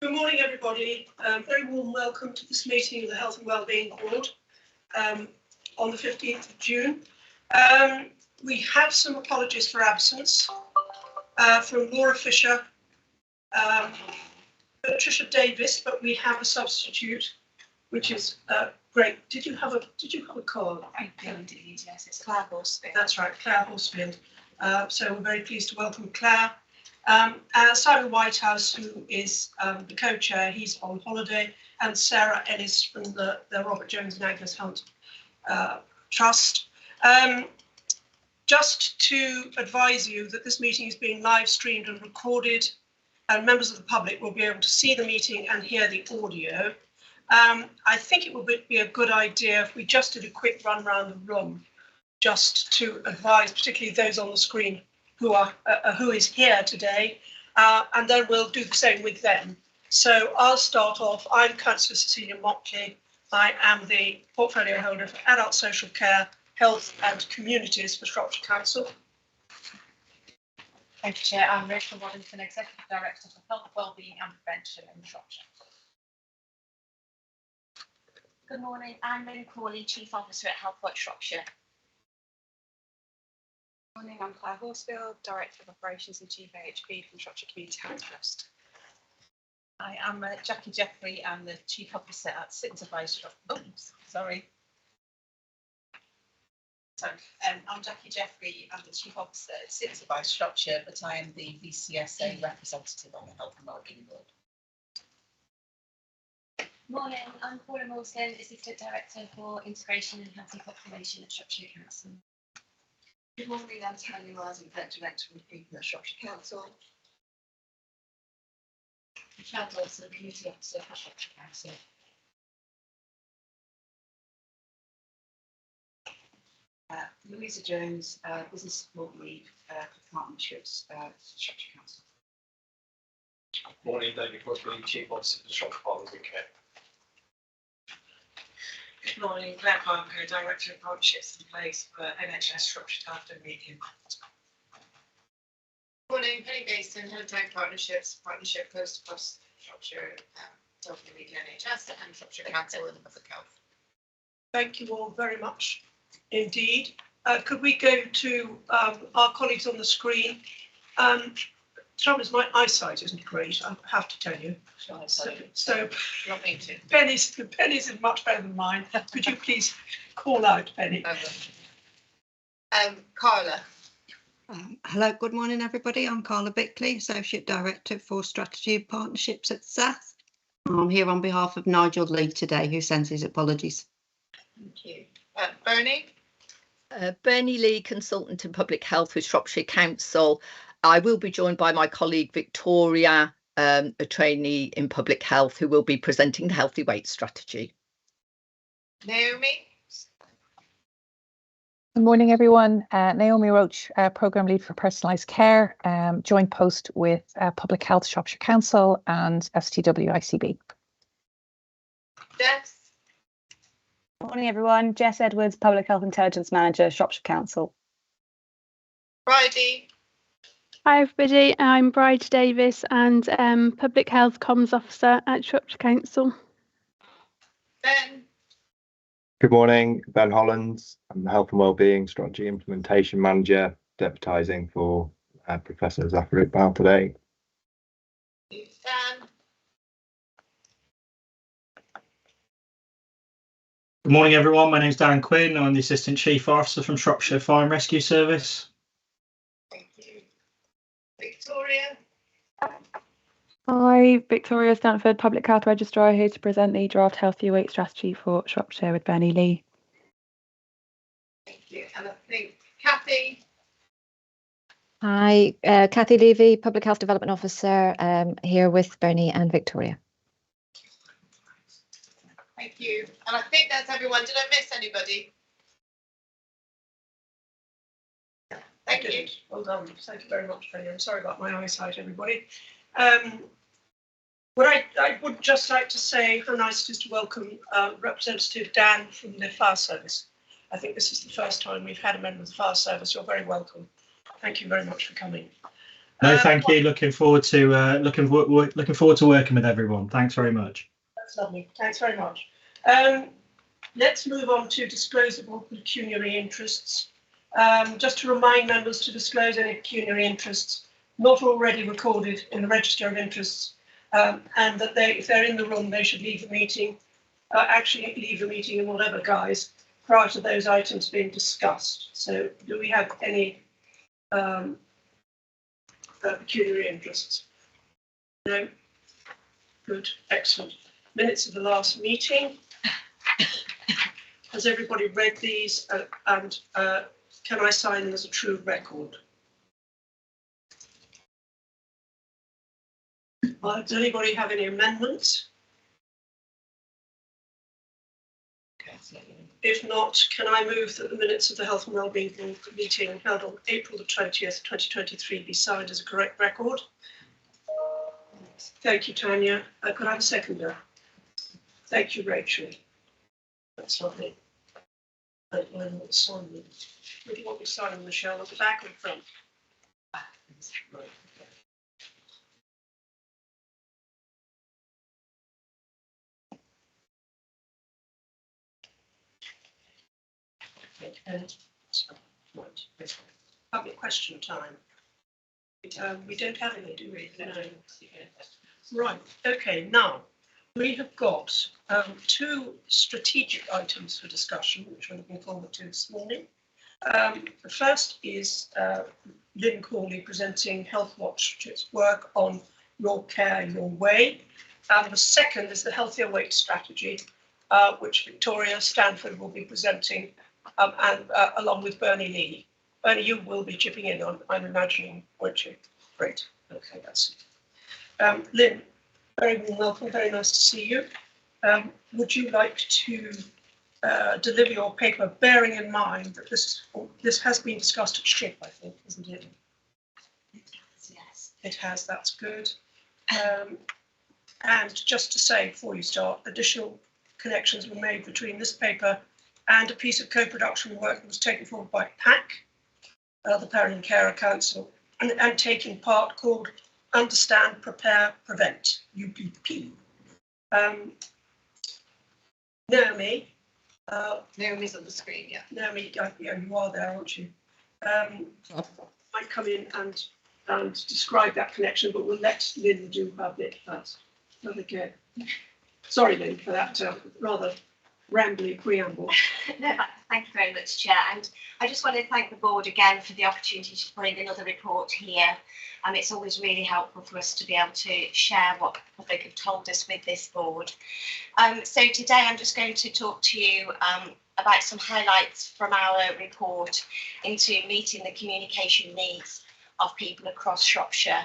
Good morning, everybody. Very warm welcome to this meeting of the Health and Wellbeing Board on the 15th of June. We have some apologies for absence from Laura Fisher, Patricia Davis, but we have a substitute, which is great. Did you have a call? I did, yes. It's Claire Horsfield. That's right, Claire Horsfield. So we're very pleased to welcome Claire. Simon Whitehouse, who is the co-chair, he's on holiday, and Sarah Ellis from the Robert Jones and Agnes Hunt Trust. Just to advise you that this meeting is being live streamed and recorded, and members of the public will be able to see the meeting and hear the audio. I think it would be a good idea if we just did a quick run around the room, just to advise, particularly those on the screen who is here today, and then we'll do the same with them. So I'll start off. I'm Councillor Cecilia Mockley. I am the portfolio holder for Adult Social Care, Health and Communities for Shropshire Council. Thank you, Chair. I'm Rachel Waddington, Executive Director for Health, Wellbeing and Prevention in Shropshire. Good morning. I'm Lynn Corley, Chief Officer at Healthwatch Shropshire. Good morning, I'm Claire Horsfield, Director of Operations and Chief AHP from Shropshire Community Health Trust. I am Jackie Jeffrey. I'm the Chief Officer at Citizens Advice Shropshire. I'm Jackie Jeffrey. I'm the Chief Officer at Citizens Advice Shropshire, but I am the VCSA representative on the Health and Wellbeing Board. Morning, I'm Paula Morstan, Assistant Director for Integration and Healthy Population at Shropshire Council. Good morning, I'm Tanya Miles, Executive Director from People at Shropshire Council. Michelle Dulson, Community Officer for Shropshire Council. Louisa Jones, Business Support Lead for Partnerships at Shropshire Council. Morning, David Crosby, Chief Officer for Shropshire Partners UK. Good morning, Claire Parker, Director of Partnerships and Place for NHS Shropshire After Medium. Morning, Penny Basin, Head of Town Partnerships, Partnership Coast across Shropshire, After Medium NHS and Shropshire Council and Public Health. Thank you all very much indeed. Could we go to our colleagues on the screen? The trouble is my eyesight isn't great, I have to tell you. So Penny's is much better than mine. Could you please call out, Penny? Carla. Hello, good morning, everybody. I'm Carla Bickley, Associate Director for Strategy and Partnerships at SAS. I'm here on behalf of Nigel Lee today, who sends his apologies. Thank you. Bernie. Bernie Lee, Consultant in Public Health with Shropshire Council. I will be joined by my colleague Victoria, a trainee in Public Health, who will be presenting the Healthy Weight Strategy. Naomi. Good morning, everyone. Naomi Roach, Programme Lead for Personalised Care, joint post with Public Health Shropshire Council and STW-ICB. Jess. Morning, everyone. Jess Edwards, Public Health Intelligence Manager, Shropshire Council. Bridie. Hi, everybody. I'm Bridie Davis and Public Health Comms Officer at Shropshire Council. Ben. Good morning, Ben Hollands. I'm the Health and Wellbeing Strategy Implementation Manager, deputising for Professor Zachary Iqbal today. Dan. Good morning, everyone. My name is Darren Quinn. I'm the Assistant Chief Officer from Shropshire Fire and Rescue Service. Thank you. Victoria. Hi, Victoria Stanford, Public Health Registrar, here to present the draft Healthy Weight Strategy for Shropshire with Bernie Lee. Thank you. And I think Kathy. Hi, Kathy Levy, Public Health Development Officer, here with Bernie and Victoria. Thank you. And I think that's everyone. Did I miss anybody? Thank you. Well done. Thank you very much, Penny. I'm sorry about my eyesight, everybody. What I would just like to say how nice it is to welcome Representative Dan from the Fire Service. I think this is the first time we've had a member of the Fire Service. You're very welcome. Thank you very much for coming. No, thank you. Looking forward to looking forward to working with everyone. Thanks very much. That's lovely. Thanks very much. Let's move on to disclosable pecuniary interests. Just to remind members to disclose any pecuniary interests not already recorded in the register of interests, and that if they're in the room, they should leave the meeting, actually leave the meeting in whatever guise prior to those items being discussed. So do we have any pecuniary interests? No? Good, excellent. Minutes of the last meeting. Has everybody read these and can I sign them as a true record? Does anybody have any amendments? If not, can I move that the minutes of the Health and Wellbeing Board meeting held on April the 20th, 2023 be signed as a correct record? Thank you, Tanya. Could I have a seconder? Thank you, Rachel. That's lovely. I don't know what to sign them. What do you want me to sign them, Michelle? At the back or the front? Right. Public question time. We don't have any, do we? No. Right, okay, now we have got two strategic items for discussion, which we're looking forward to this morning. The first is Lynn Corley presenting Health Watch's work on Your Care, Your Way. And the second is the Healthier Weight Strategy, which Victoria Stanford will be presenting along with Bernie Lee. Bernie, you will be chipping in on, I'm imagining, won't you? Great. Okay, that's it. Lynn, very warm welcome. Very nice to see you. Would you like to deliver your paper, bearing in mind that this has been discussed at SHIP, I think, isn't it? It has, yes. It has. That's good. And just to say before you start, additional connections were made between this paper and a piece of co-production work that was taken forward by PAC, the Parent and Carer Council, and taking part called Understand, Prepare, Prevent, UPP. Naomi. Naomi's on the screen, yeah. Naomi, yeah, you are there, aren't you? Might come in and describe that connection, but we'll let Lynn do her bit first. Okay. Sorry, Lynn, for that rather rambly preamble. No, thank you very much, Chair. And I just want to thank the board again for the opportunity to bring another report here. It's always really helpful for us to be able to share what the public have told us with this board. So today I'm just going to talk to you about some highlights from our report into meeting the communication needs of people across Shropshire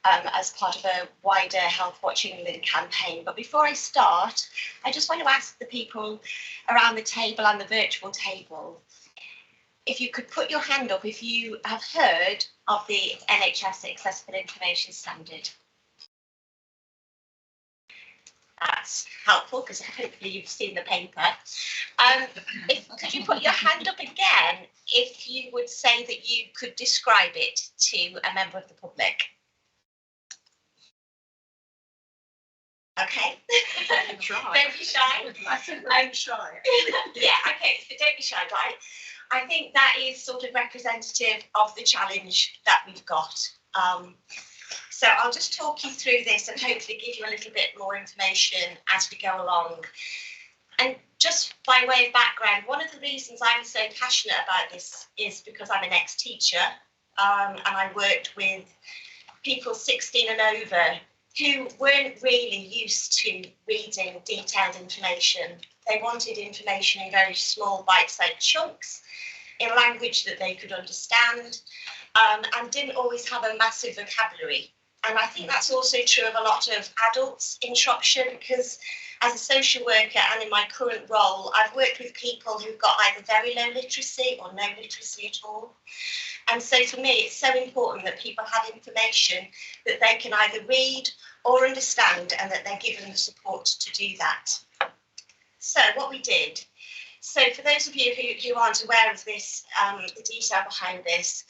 as part of a wider Health Watch England campaign. But before I start, I just want to ask the people around the table and the virtual table, if you could put your hand up if you have heard of the NHS Accessible Information Standard. That's helpful because hopefully you've seen the paper. Could you put your hand up again if you would say that you could describe it to a member of the public? Okay. Don't be shy. I think I'm shy. Yeah, okay, so don't be shy, right? I think that is sort of representative of the challenge that we've got. So I'll just talk you through this and hopefully give you a little bit more information as we go along. And just by way of background, one of the reasons I'm so passionate about this is because I'm an ex-teacher and I worked with people 16 and over who weren't really used to reading detailed information. They wanted information in very small bite-sized chunks in language that they could understand and didn't always have a massive vocabulary. And I think that's also true of a lot of adults in Shropshire, because as a social worker and in my current role, I've worked with people who've got either very low literacy or no literacy at all. And so for me, it's so important that people have information that they can either read or understand and that they're given the support to do that. So what we did, so for those of you who aren't aware of this, the detail behind this,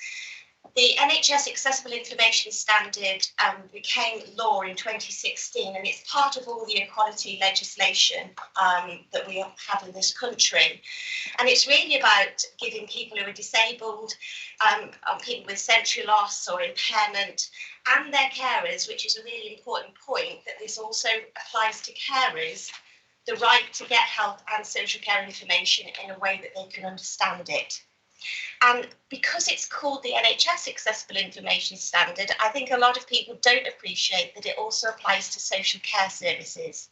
The NHS Accessible Information Standard became law in 2016, and it's part of all the equality legislation that we have in this country. And it's really about giving people who are disabled, people with sensory loss or impairment, and their carers, which is a really important point, that this also applies to carers, the right to get health and social care information in a way that they can understand it. And because it's called the NHS Accessible Information Standard, I think a lot of people don't appreciate that it also applies to social care services.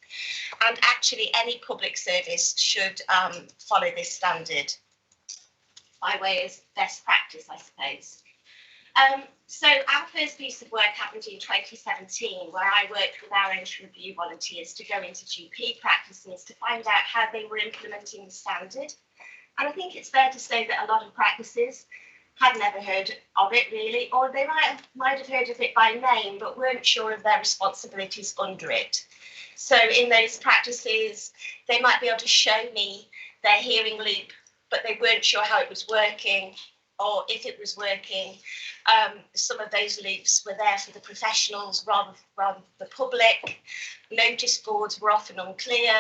And actually any public service should follow this standard by way of best practice, I suppose. So our first piece of work happened in 2017, where I worked with our entry review volunteers to go into GP practices to find out how they were implementing the standard. And I think it's fair to say that a lot of practices had never heard of it really, or they might have heard of it by name, but weren't sure of their responsibilities under it. So in those practices, they might be able to show me their hearing loop, but they weren't sure how it was working, or if it was working. Some of those loops were there for the professionals rather than the public. Notice boards were often unclear.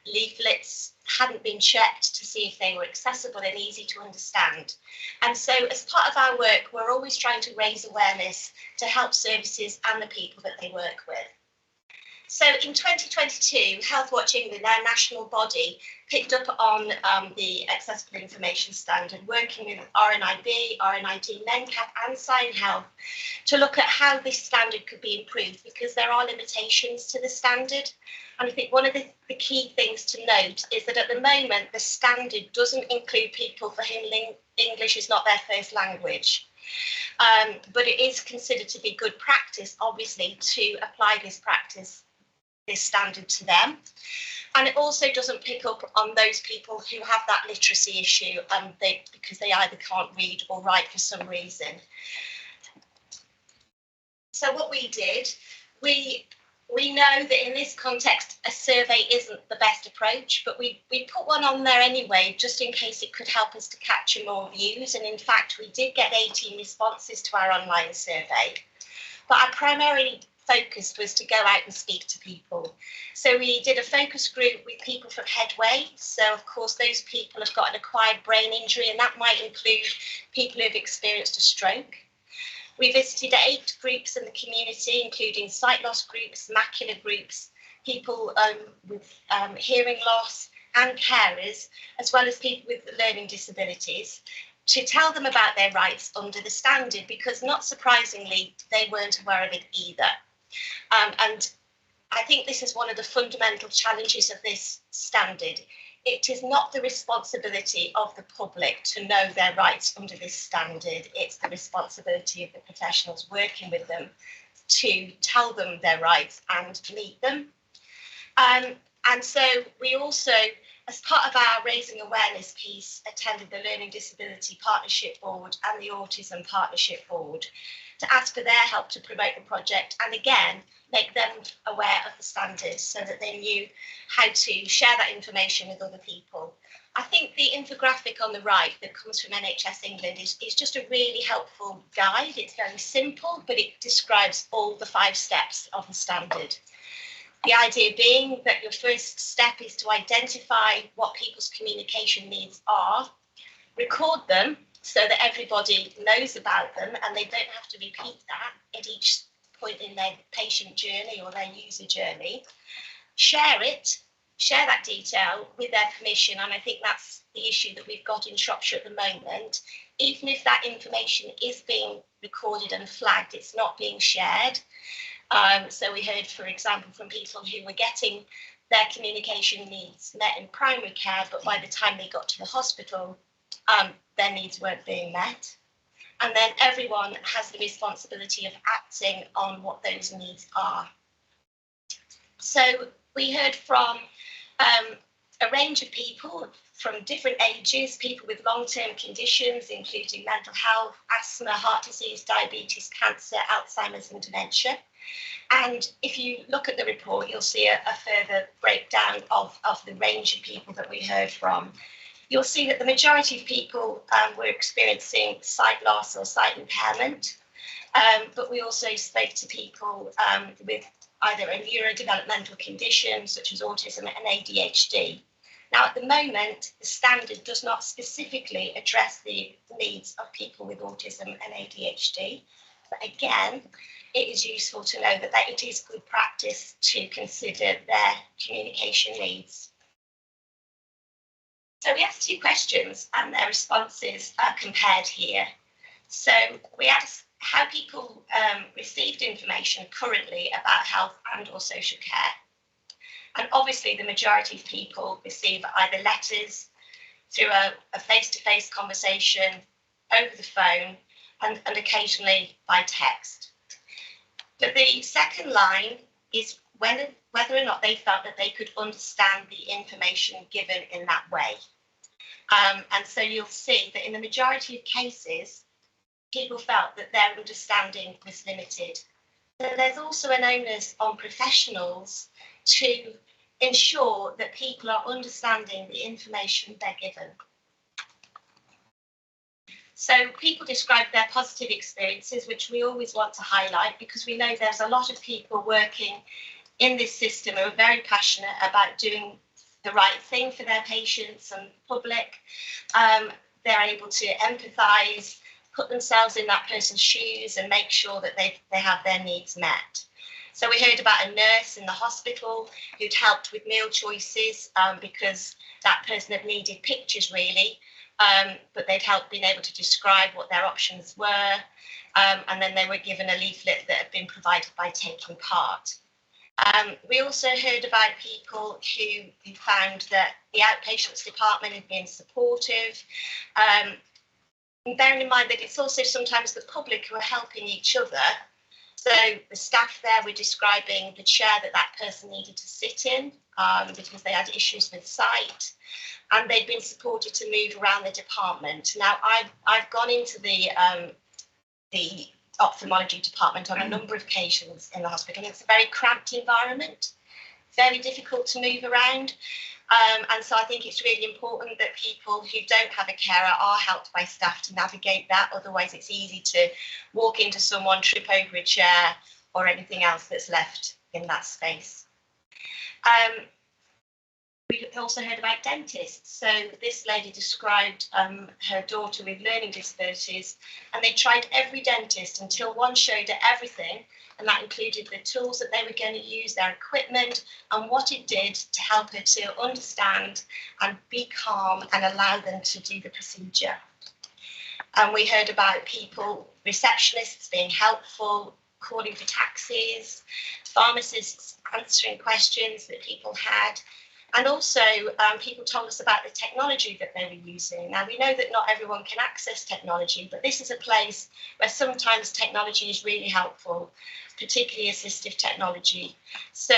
Leaflets hadn't been checked to see if they were accessible and easy to understand. And so as part of our work, we're always trying to raise awareness to help services and the people that they work with. So in 2022, Healthwatch England, our national body, picked up on the Accessible Information Standard, working with RNIB, RNID, NENCAP and Sign Health to look at how this standard could be improved, because there are limitations to the standard. And I think one of the key things to note is that at the moment, the standard doesn't include people for whom English is not their first language. But it is considered to be good practice, obviously, to apply this standard to them. And it also doesn't pick up on those people who have that literacy issue because they either can't read or write for some reason. So what we did, we know that in this context, a survey isn't the best approach, but we put one on there anyway, just in case it could help us to capture more views. And in fact, we did get 18 responses to our online survey. But our primary focus was to go out and speak to people. So we did a focus group with people from Headway. So of course, those people have got an acquired brain injury, and that might include people who've experienced a stroke. We visited 8 groups in the community, including sight loss groups, macular groups, people with hearing loss and carers, as well as people with learning disabilities, to tell them about their rights under the standard, because not surprisingly, they weren't aware of it either. And I think this is one of the fundamental challenges of this standard. It is not the responsibility of the public to know their rights under this standard. It's the responsibility of the professionals working with them to tell them their rights and meet them. And so we also, as part of our raising awareness piece, attended the Learning Disability Partnership Board and the Autism Partnership Board to ask for their help to promote the project, and again, make them aware of the standards so that they knew how to share that information with other people. I think the infographic on the right that comes from NHS England is just a really helpful guide. It's very simple, but it describes all the 5 steps of the standard. The idea being that your first step is to identify what people's communication needs are, record them so that everybody knows about them and they don't have to repeat that at each point in their patient journey or their user journey. Share that detail with their permission, and I think that's the issue that we've got in Shropshire at the moment. Even if that information is being recorded and flagged, it's not being shared. So we heard, for example, from people who were getting their communication needs met in primary care, but by the time they got to the hospital, their needs weren't being met. And then everyone has the responsibility of acting on what those needs are. So we heard from a range of people from different ages, people with long-term conditions, including mental health, asthma, heart disease, diabetes, cancer, Alzheimer's and dementia. And if you look at the report, you'll see a further breakdown of the range of people that we heard from. you'll see that the majority of people were experiencing sight loss or sight impairment, but we also spoke to people with either a neurodevelopmental condition such as autism and ADHD. Now, at the moment, the standard does not specifically address the needs of people with autism and ADHD. But again, it is useful to know that it is good practice to consider their communication needs. So we asked 2 questions and their responses are compared here. So we asked how people received information currently about health and or social care. And obviously the majority of people receive either letters, through a face-to-face conversation, over the phone, and occasionally by text. But the second line is whether or not they felt that they could understand the information given in that way. And so you'll see that in the majority of cases, people felt that their understanding was limited. So there's also an onus on professionals to ensure that people are understanding the information they're given. So people describe their positive experiences, which we always want to highlight because we know there's a lot of people working in this system who are very passionate about doing the right thing for their patients and public. They're able to empathise, put themselves in that person's shoes and make sure that they have their needs met. So we heard about a nurse in the hospital who'd helped with meal choices because that person had needed pictures really, but they'd been able to describe what their options were, and then they were given a leaflet that had been provided by taking part. We also heard about people who found that the outpatients department had been supportive, bearing in mind that it's also sometimes the public who are helping each other. So the staff there were describing the chair that person needed to sit in because they had issues with sight, and they'd been supported to move around the department. Now, I've gone into the ophthalmology department on a number of occasions in the hospital, and it's a very cramped environment, very difficult to move around. And so I think it's really important that people who don't have a carer are helped by staff to navigate that. Otherwise, it's easy to walk into someone, trip over a chair or anything else that's left in that space. We also heard about dentists. So this lady described her daughter with learning disabilities, and they tried every dentist until one showed her everything, and that included the tools that they were going to use, their equipment, and what it did to help her to understand and be calm and allow them to do the procedure. And we heard about people, receptionists being helpful, calling for taxis, pharmacists answering questions that people had. And also people told us about the technology that they were using. Now, we know that not everyone can access technology, but this is a place where sometimes technology is really helpful, particularly assistive technology. So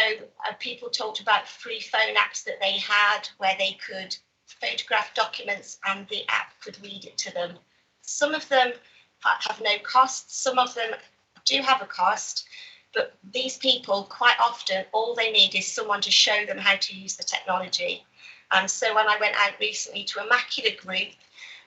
people talked about free phone apps that they had where they could photograph documents and the app could read it to them. Some of them have no cost, some of them do have a cost. But these people, quite often, all they need is someone to show them how to use the technology. And so when I went out recently to a macular group,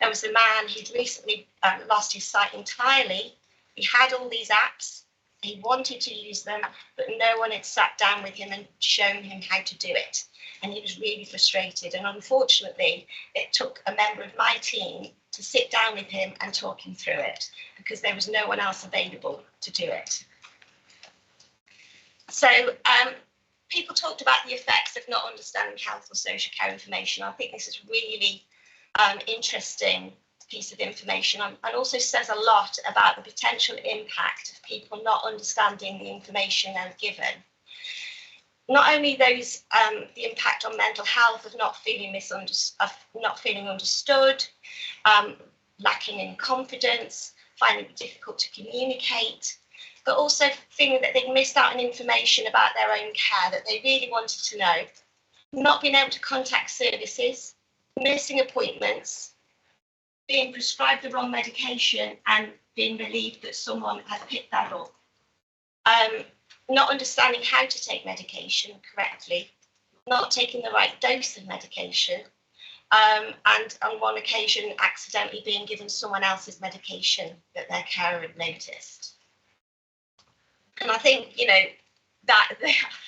there was a man who'd recently lost his sight entirely. He had all these apps, he wanted to use them, but no one had sat down with him and shown him how to do it. And he was really frustrated. And unfortunately, it took a member of my team to sit down with him and talk him through it, because there was no one else available to do it. So people talked about the effects of not understanding health or social care information. I think this is really interesting piece of information, and also says a lot about the potential impact of people not understanding the information they're given. Not only those the impact on mental health of not feeling understood, lacking in confidence, finding it difficult to communicate, but also feeling that they'd missed out on information about their own care that they really wanted to know, not being able to contact services, missing appointments, being prescribed the wrong medication and being relieved that someone had picked that up, not understanding how to take medication correctly, not taking the right dose of medication, and on one occasion accidentally being given someone else's medication that their carer had noticed. And I think, you know, that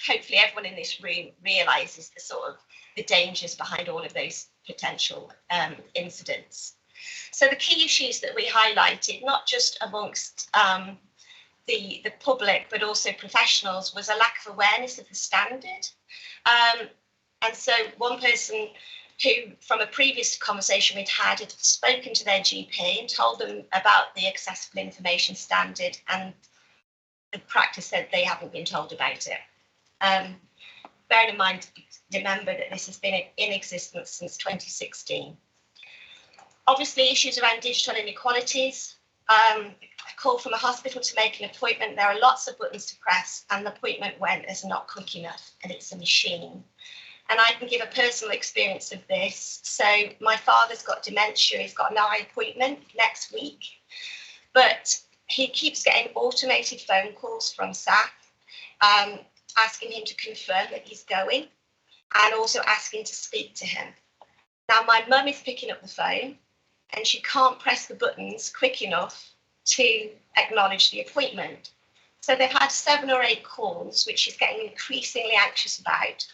hopefully everyone in this room realises the sort of the dangers behind all of those potential incidents. So the key issues that we highlighted, not just amongst the public, but also professionals, was a lack of awareness of the standard. And so one person who, from a previous conversation we'd had spoken to their GP and told them about the accessible information standard, and the practice said they haven't been told about it. Bearing in mind, remember that this has been in existence since 2016. Obviously, issues around digital inequalities. A call from a hospital to make an appointment. There are lots of buttons to press, and the appointment went as not quick enough, and it's a machine. And I can give a personal experience of this. So my father's got dementia. He's got an eye appointment next week, but he keeps getting automated phone calls from staff asking him to confirm that he's going, and also asking to speak to him. Now, my mum is picking up the phone, and she can't press the buttons quick enough to acknowledge the appointment. So they've had 7 or 8 calls, which she's getting increasingly anxious about.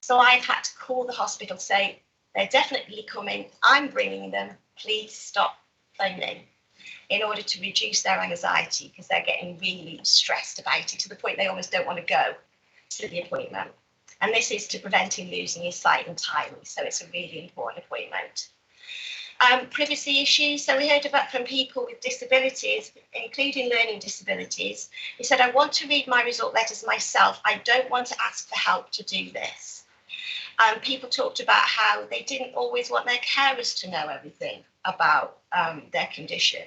So I've had to call the hospital, say, they're definitely coming, I'm bringing them, please stop phoning, in order to reduce their anxiety, because they're getting really stressed about it to the point they almost don't want to go to the appointment. And this is to prevent him losing his sight entirely, so it's a really important appointment. Privacy issues. So we heard about from people with disabilities, including learning disabilities. He said, I want to read my result letters myself. I don't want to ask for help to do this. People talked about how they didn't always want their carers to know everything about their condition,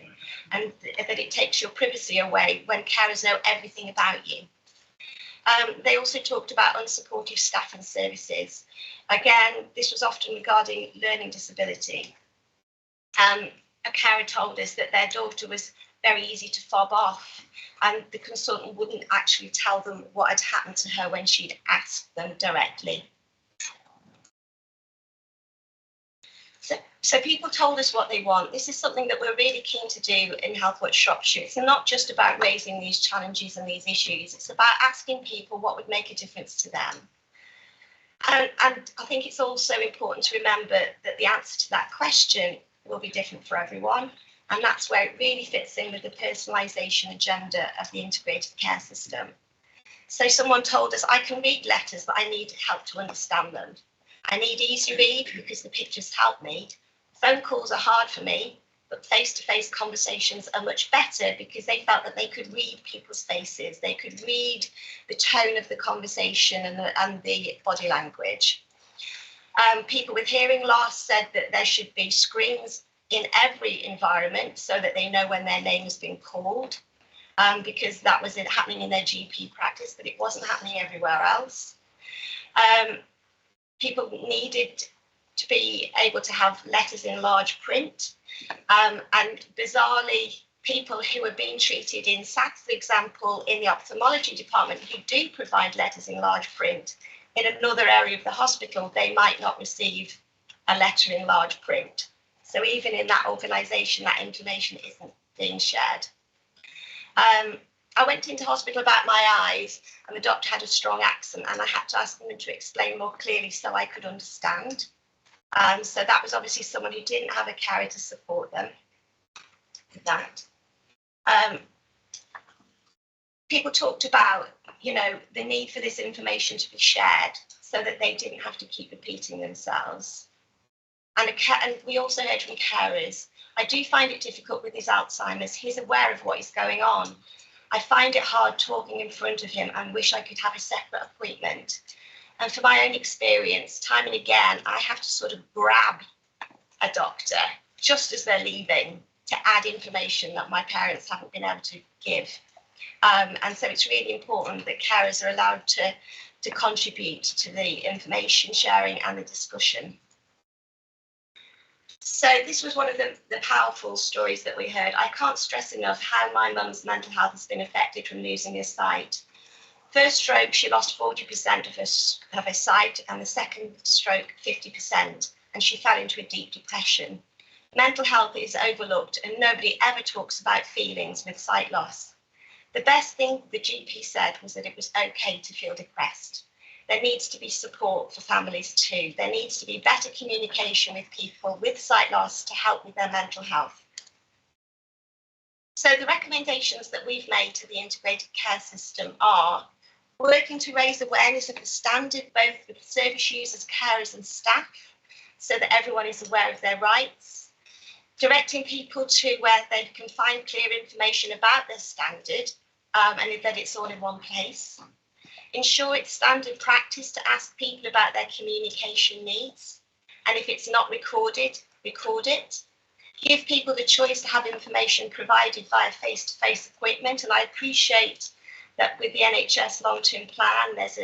and that it takes your privacy away when carers know everything about you. They also talked about unsupportive staff and services. Again, this was often regarding learning disability. A carer told us that their daughter was very easy to fob off, and the consultant wouldn't actually tell them what had happened to her when she'd asked them directly. So people told us what they want. This is something that we're really keen to do in Healthwatch Shropshire. It's not just about raising these challenges and these issues. It's about asking people what would make a difference to them. And I think it's also important to remember that the answer to that question will be different for everyone. And that's where it really fits in with the personalisation agenda of the integrated care system. So someone told us, I can read letters, but I need help to understand them. I need easy read because the pictures help me. Phone calls are hard for me, but face-to-face conversations are much better because they felt that they could read people's faces. They could read the tone of the conversation and the body language. People with hearing loss said that there should be screens in every environment so that they know when their name has been called, because that was happening in their GP practice, but it wasn't happening everywhere else. People needed to be able to have letters in large print, and bizarrely, people who are being treated in SAT, for example, in the ophthalmology department, who do provide letters in large print, in another area of the hospital, they might not receive a letter in large print. So even in that organisation, that information isn't being shared. I went into hospital about my eyes, and the doctor had a strong accent, and I had to ask them to explain more clearly so I could understand. So that was obviously someone who didn't have a carer to support them with that. People talked about, you know, the need for this information to be shared so that they didn't have to keep repeating themselves. And we also heard from carers, I do find it difficult with his Alzheimer's. He's aware of what is going on. I find it hard talking in front of him and wish I could have a separate appointment. And from my own experience, time and again, I have to sort of grab a doctor just as they're leaving to add information that my parents haven't been able to give. And so it's really important that carers are allowed to contribute to the information sharing and the discussion. So this was one of the powerful stories that we heard. I can't stress enough how my mum's mental health has been affected from losing her sight. First stroke, she lost 40% of her sight, and the second stroke, 50%. and she fell into a deep depression. Mental health is overlooked and nobody ever talks about feelings with sight loss. The best thing the GP said was that it was okay to feel depressed. There needs to be support for families too. There needs to be better communication with people with sight loss to help with their mental health. So the recommendations that we've made to the integrated care system are working to raise awareness of the standard, both with service users, carers and staff, so that everyone is aware of their rights, directing people to where they can find clear information about their standard and that it's all in one place. Ensure it's standard practice to ask people about their communication needs, and if it's not recorded, record it. Give people the choice to have information provided via face-to-face appointment, and I appreciate that with the NHS long-term plan, there's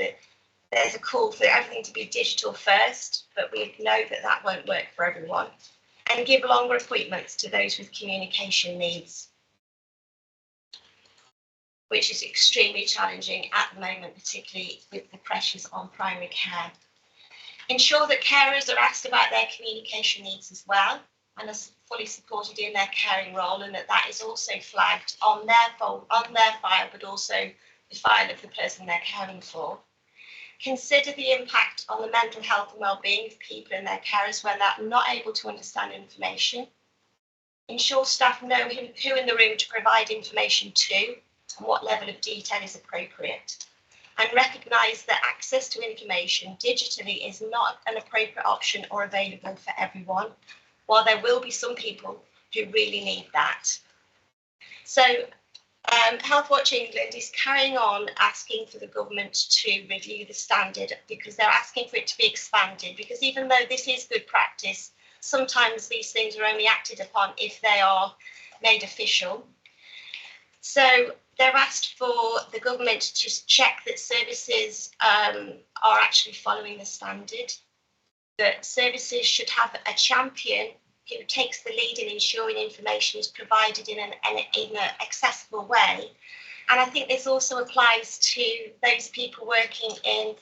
a call for everything to be digital first, but we know that that won't work for everyone. And give longer appointments to those with communication needs, which is extremely challenging at the moment, particularly with the pressures on primary care. Ensure that carers are asked about their communication needs as well and are fully supported in their caring role, and that is also flagged on their file, but also the file of the person they're caring for. Consider the impact on the mental health and well-being of people and their carers when they're not able to understand information. Ensure staff know who in the room to provide information to and what level of detail is appropriate. And recognise that access to information digitally is not an appropriate option or available for everyone, while there will be some people who really need that. So Healthwatch England is carrying on asking for the government to review the standard, because they're asking for it to be expanded, because even though this is good practice, sometimes these things are only acted upon if they are made official. So they're asked for the government to check that services are actually following the standard, that services should have a champion who takes the lead in ensuring information is provided in an accessible way. And I think this also applies to those people working in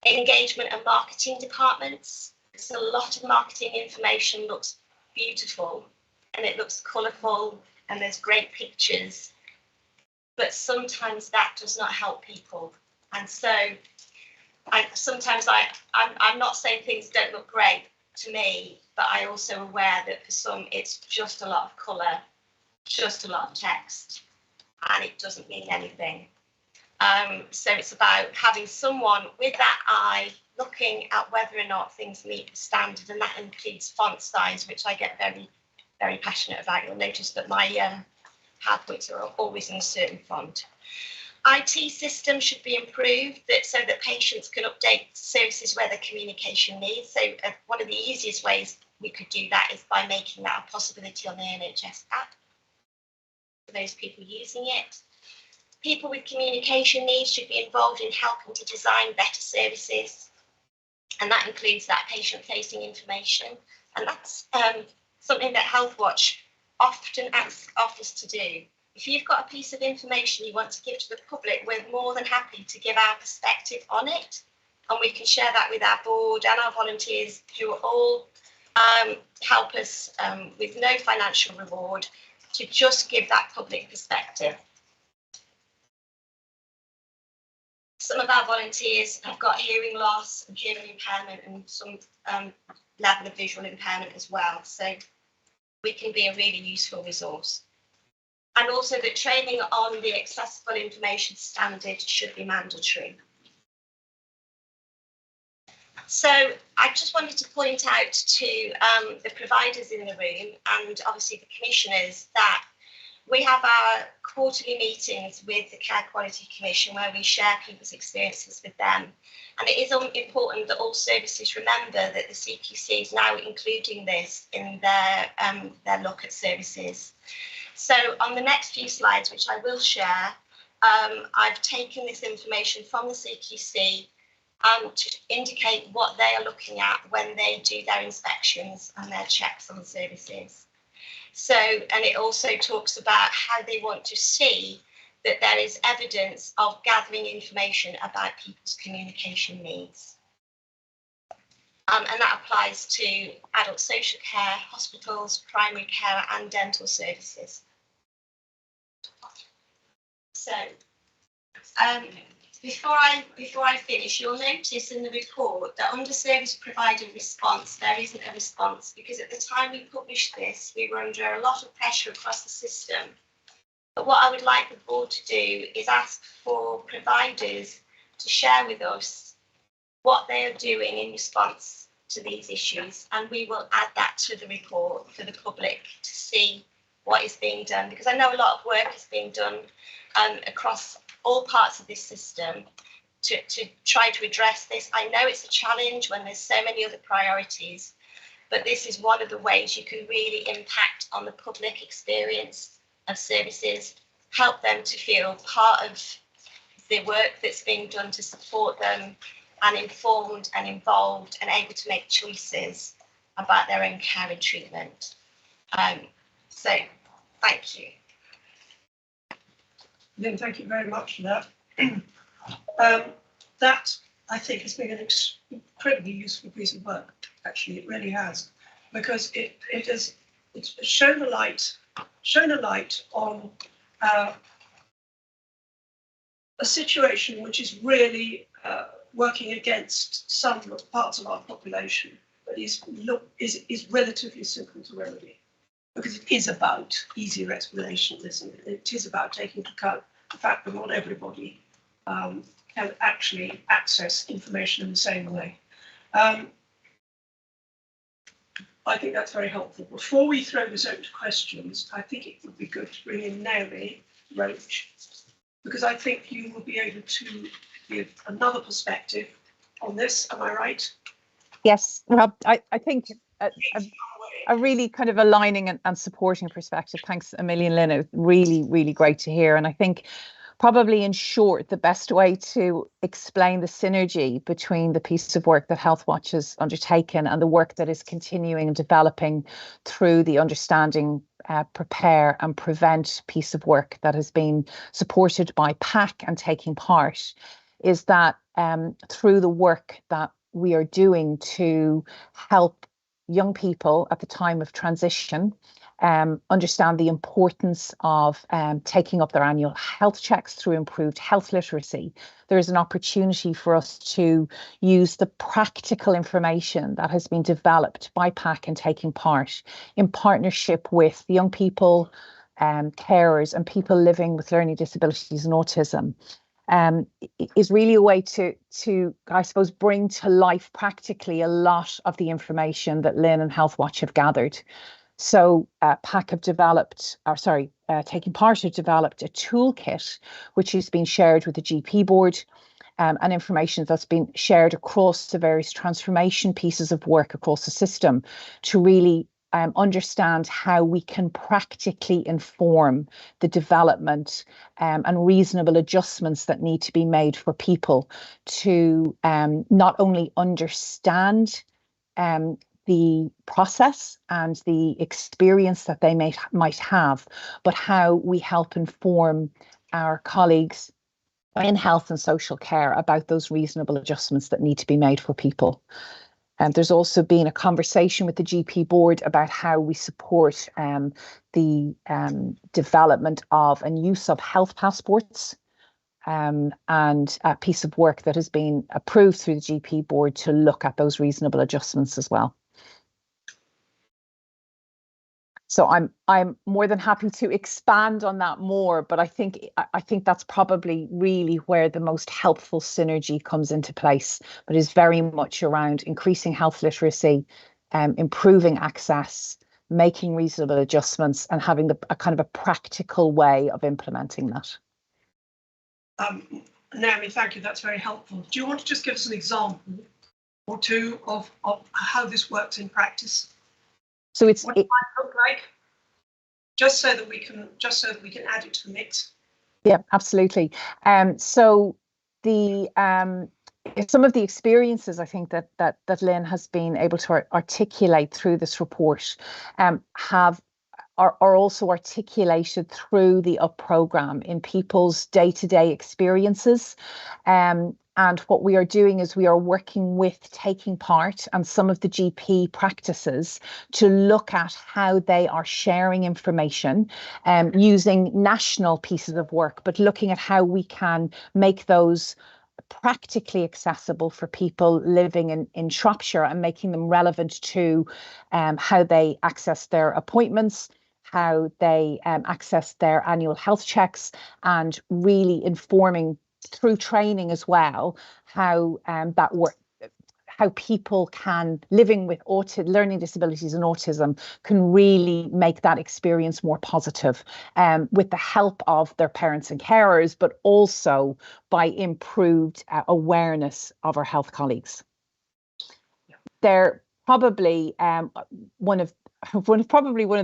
engagement and marketing departments. So a lot of marketing information looks beautiful and it looks colourful and there's great pictures, but sometimes that does not help people. And so I'm not saying things don't look great to me, but I'm also aware that for some it's just a lot of colour, just a lot of text, and it doesn't mean anything. So it's about having someone with that eye looking at whether or not things meet the standard, and that includes font size, which I get very, very passionate about. You'll notice that my PowerPoints are always in a certain font. IT systems should be improved so that patients can update services where their communication needs. So one of the easiest ways we could do that is by making that a possibility on the NHS app for those people using it. People with communication needs should be involved in helping to design better services, and that includes that patient-facing information. And that's something that Healthwatch often asks us to do. If you've got a piece of information you want to give to the public, we're more than happy to give our perspective on it, and we can share that with our board and our volunteers, who are all help us with no financial reward, to just give that public perspective. Some of our volunteers have got hearing loss and hearing impairment and some level of visual impairment as well, so we can be a really useful resource. And also that training on the accessible information standard should be mandatory. So I just wanted to point out to the providers in the room and obviously the commissioners that we have our quarterly meetings with the Care Quality Commission where we share people's experiences with them. And it is important that all services remember that the CQC is now including this in their look at services. So on the next few slides, which I will share, I've taken this information from the CQC to indicate what they are looking at when they do their inspections and their checks on services. So, and it also talks about how they want to see that there is evidence of gathering information about people's communication needs. And that applies to adult social care, hospitals, primary care and dental services. So before I finish, you'll notice in the report that under service provider response, there isn't a response, because at the time we published this, we were under a lot of pressure across the system. But what I would like the board to do is ask for providers to share with us what they are doing in response to these issues, and we will add that to the report for the public to see what is being done, because I know a lot of work is being done across all parts of this system to try to address this. I know it's a challenge when there's so many other priorities, but this is one of the ways you can really impact on the public experience of services, help them to feel part of the work that's being done to support them, and informed and involved and able to make choices about their own care and treatment. So thank you. Lynn, thank you very much for that. That, I think, has been an incredibly useful piece of work. Actually, it really has, because it's shown a light on a situation which is really working against some parts of our population, but is relatively simple to remedy, because it is about easier explanation, isn't it? It is about taking into account the fact that not everybody can actually access information in the same way. I think that's very helpful. Before we throw this open to questions, I think it would be good to bring in Naomi Roach, because I think you will be able to give another perspective on this. Am I right? Yes, Rob, I think a really kind of aligning and supporting perspective. Thanks a million, Lynn. It was really, really great to hear. And I think probably in short, the best way to explain the synergy between the piece of work that Healthwatch has undertaken and the work that is continuing and developing through the Understanding, Prepare and Prevent piece of work that has been supported by PAC and taking part is that through the work that we are doing to help young people at the time of transition understand the importance of taking up their annual health checks through improved health literacy, there is an opportunity for us to use the practical information that has been developed by PAC and taking part in partnership with young people, carers and people living with learning disabilities and autism. Is really a way to I suppose bring to life practically a lot of the information that Lynn and Healthwatch have gathered. So PAC have developed, Taking Part have developed a toolkit which has been shared with the GP board and information that's been shared across the various transformation pieces of work across the system to really understand how we can practically inform the development and reasonable adjustments that need to be made for people to not only understand the process and the experience that they might have, but how we help inform our colleagues in health and social care about those reasonable adjustments that need to be made for people. There's also been a conversation with the GP board about how we support the development of and use of health passports, and a piece of work that has been approved through the GP board to look at those reasonable adjustments as well. So I'm more than happy to expand on that more, but I think that's probably really where the most helpful synergy comes into place, but is very much around increasing health literacy, improving access, making reasonable adjustments and having a kind of a practical way of implementing that. Naomi, thank you. That's very helpful. Do you want to just give us an example or two of how this works in practice? So what it might look like, just so that we can add it to the mix. Yeah, absolutely. So the some of the experiences I think that Lynn has been able to articulate through this report are also articulated through the UP programme in people's day-to-day experiences. And what we are doing is we are working with Taking Part and some of the GP practices to look at how they are sharing information using national pieces of work, but looking at how we can make those practically accessible for people living in Shropshire and making them relevant to how they access their appointments, how they access their annual health checks, and really informing through training as well how that work, how people can living with learning disabilities and autism can really make that experience more positive with the help of their parents and carers, but also by improved awareness of our health colleagues. They're probably one of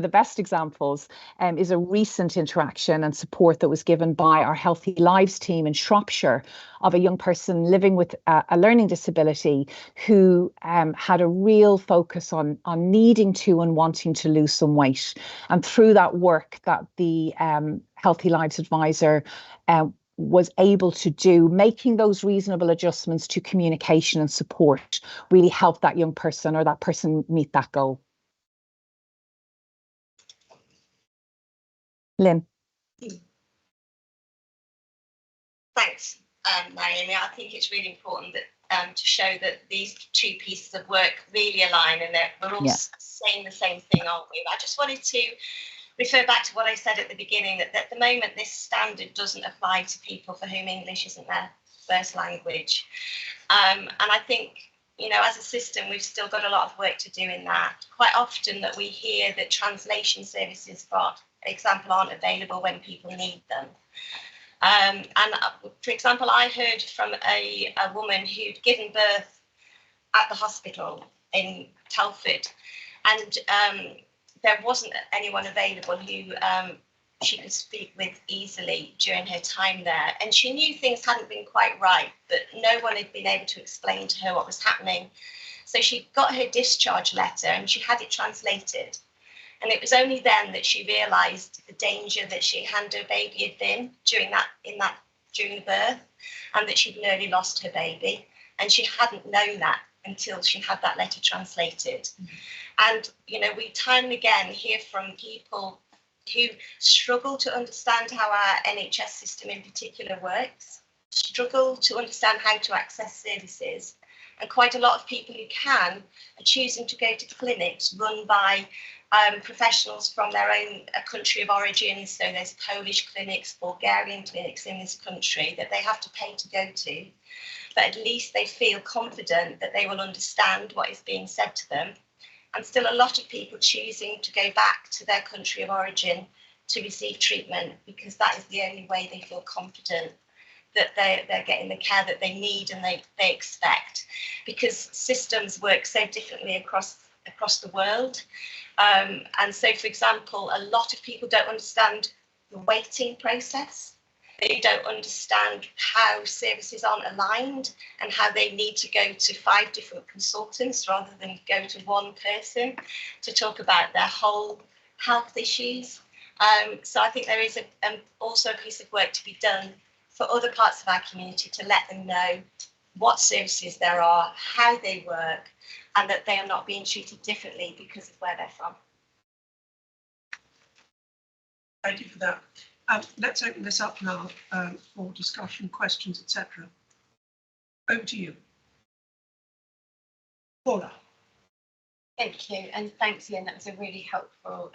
the best examples is a recent interaction and support that was given by our Healthy Lives team in Shropshire of a young person living with a learning disability who had a real focus on needing to and wanting to lose some weight. And through that work that the Healthy Lives advisor was able to do, making those reasonable adjustments to communication and support really helped that young person or that person meet that goal. Lynn. Thanks, Naomi. I think it's really important that to show that these two pieces of work really align and that we're all saying the same thing, aren't we? I just wanted to refer back to what I said at the beginning, that at the moment this standard doesn't apply to people for whom English isn't their first language. And I think, you know, as a system, we've still got a lot of work to do in that. Quite often that we hear that translation services, for example, aren't available when people need them. And for example, I heard from a woman who'd given birth at the hospital in Telford, and there wasn't anyone available who she could speak with easily during her time there. And she knew things hadn't been quite right, but no one had been able to explain to her what was happening. So she got her discharge letter and she had it translated. And it was only then that she realised the danger that her baby had been during the birth, and that she'd nearly lost her baby. And she hadn't known that until she had that letter translated. And, you know, we time and again hear from people who struggle to understand how our NHS system in particular works, struggle to understand how to access services. And quite a lot of people who can are choosing to go to clinics run by professionals from their own country of origin. So there's Polish clinics, Bulgarian clinics in this country that they have to pay to go to. But at least they feel confident that they will understand what is being said to them. And still a lot of people choosing to go back to their country of origin to receive treatment, because that is the only way they feel confident that they're getting the care that they need and they expect, because systems work so differently across the world. And so, for example, a lot of people don't understand the waiting process. They don't understand how services aren't aligned and how they need to go to 5 different consultants rather than go to one person to talk about their whole health issues. So I think there is also a piece of work to be done for other parts of our community to let them know what services there are, how they work, and that they are not being treated differently because of where they're from. Thank you for that. Let's open this up now for discussion, questions, etc. Over to you. Paula. Thank you, and thanks, Lynn. That was a really helpful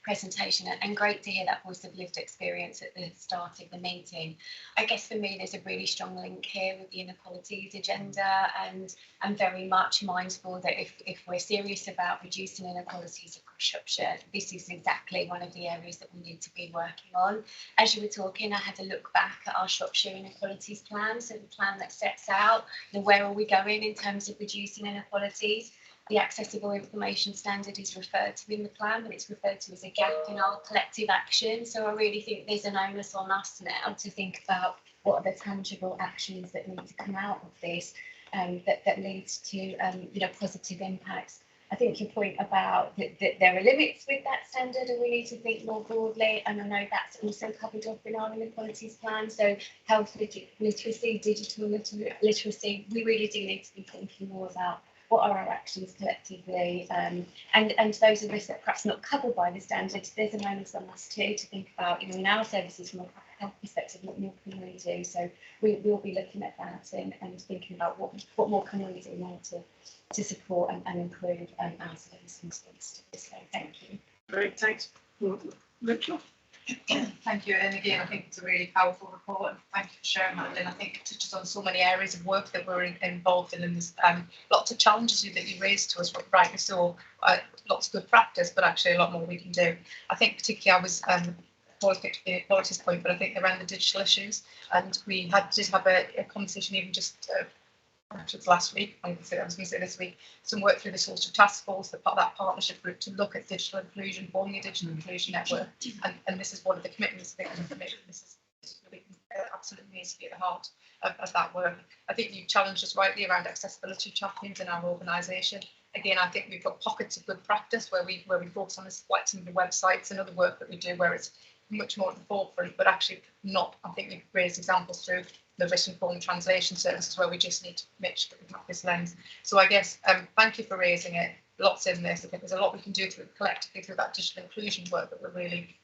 presentation, and great to hear that voice of lived experience at the start of the meeting. I guess for me, there's a really strong link here with the inequalities agenda, and I'm very much mindful that if we're serious about reducing inequalities across Shropshire, this is exactly one of the areas that we need to be working on. As you were talking, I had to look back at our Shropshire inequalities plan, so the plan that sets out where are we going in terms of reducing inequalities. The accessible information standard is referred to in the plan, but it's referred to as a gap in our collective action. So I really think there's an onus on us now to think about what are the tangible actions that need to come out of this that leads to positive impacts. I think your point about that there are limits with that standard and we need to think more broadly, and I know that's also covered off in our inequalities plan. So health literacy, digital literacy, we really do need to be thinking more about what are our actions collectively, and those of us that perhaps not covered by the standards, there's an onus on us too to think about, in our services from a health perspective, what more can we do? So we will be looking at that and thinking about what more can we do now to support and improve our service in response to this. So thank you. Great, thanks. Rachel? Thank you, and again I think it's a really powerful report, and thank you for sharing that. And I think it touches on so many areas of work that we're involved in, and there's lots of challenges that you raised to us, rightly so, lots of good practice, but actually a lot more we can do. I think particularly I was qualities point, but I think around the digital issues, and we did have a conversation even just actually last week, I was going to say this week, some work through the social task force, that partnership group, to look at digital inclusion, forming a digital inclusion network, and this is one of the commitments. This really absolutely needs to be at the heart of that work. I think you challenged us rightly around accessibility champions in our organisation. Again, I think we've got pockets of good practice where we focus on this, like some of the websites and other work that we do where it's much more at the forefront, but actually not. I think we've raised examples through the written form translation services where we just need to make sure that we have this lens. So I guess thank you for raising it. Lots in this. I think there's a lot we can do collectively through that digital inclusion work that we're really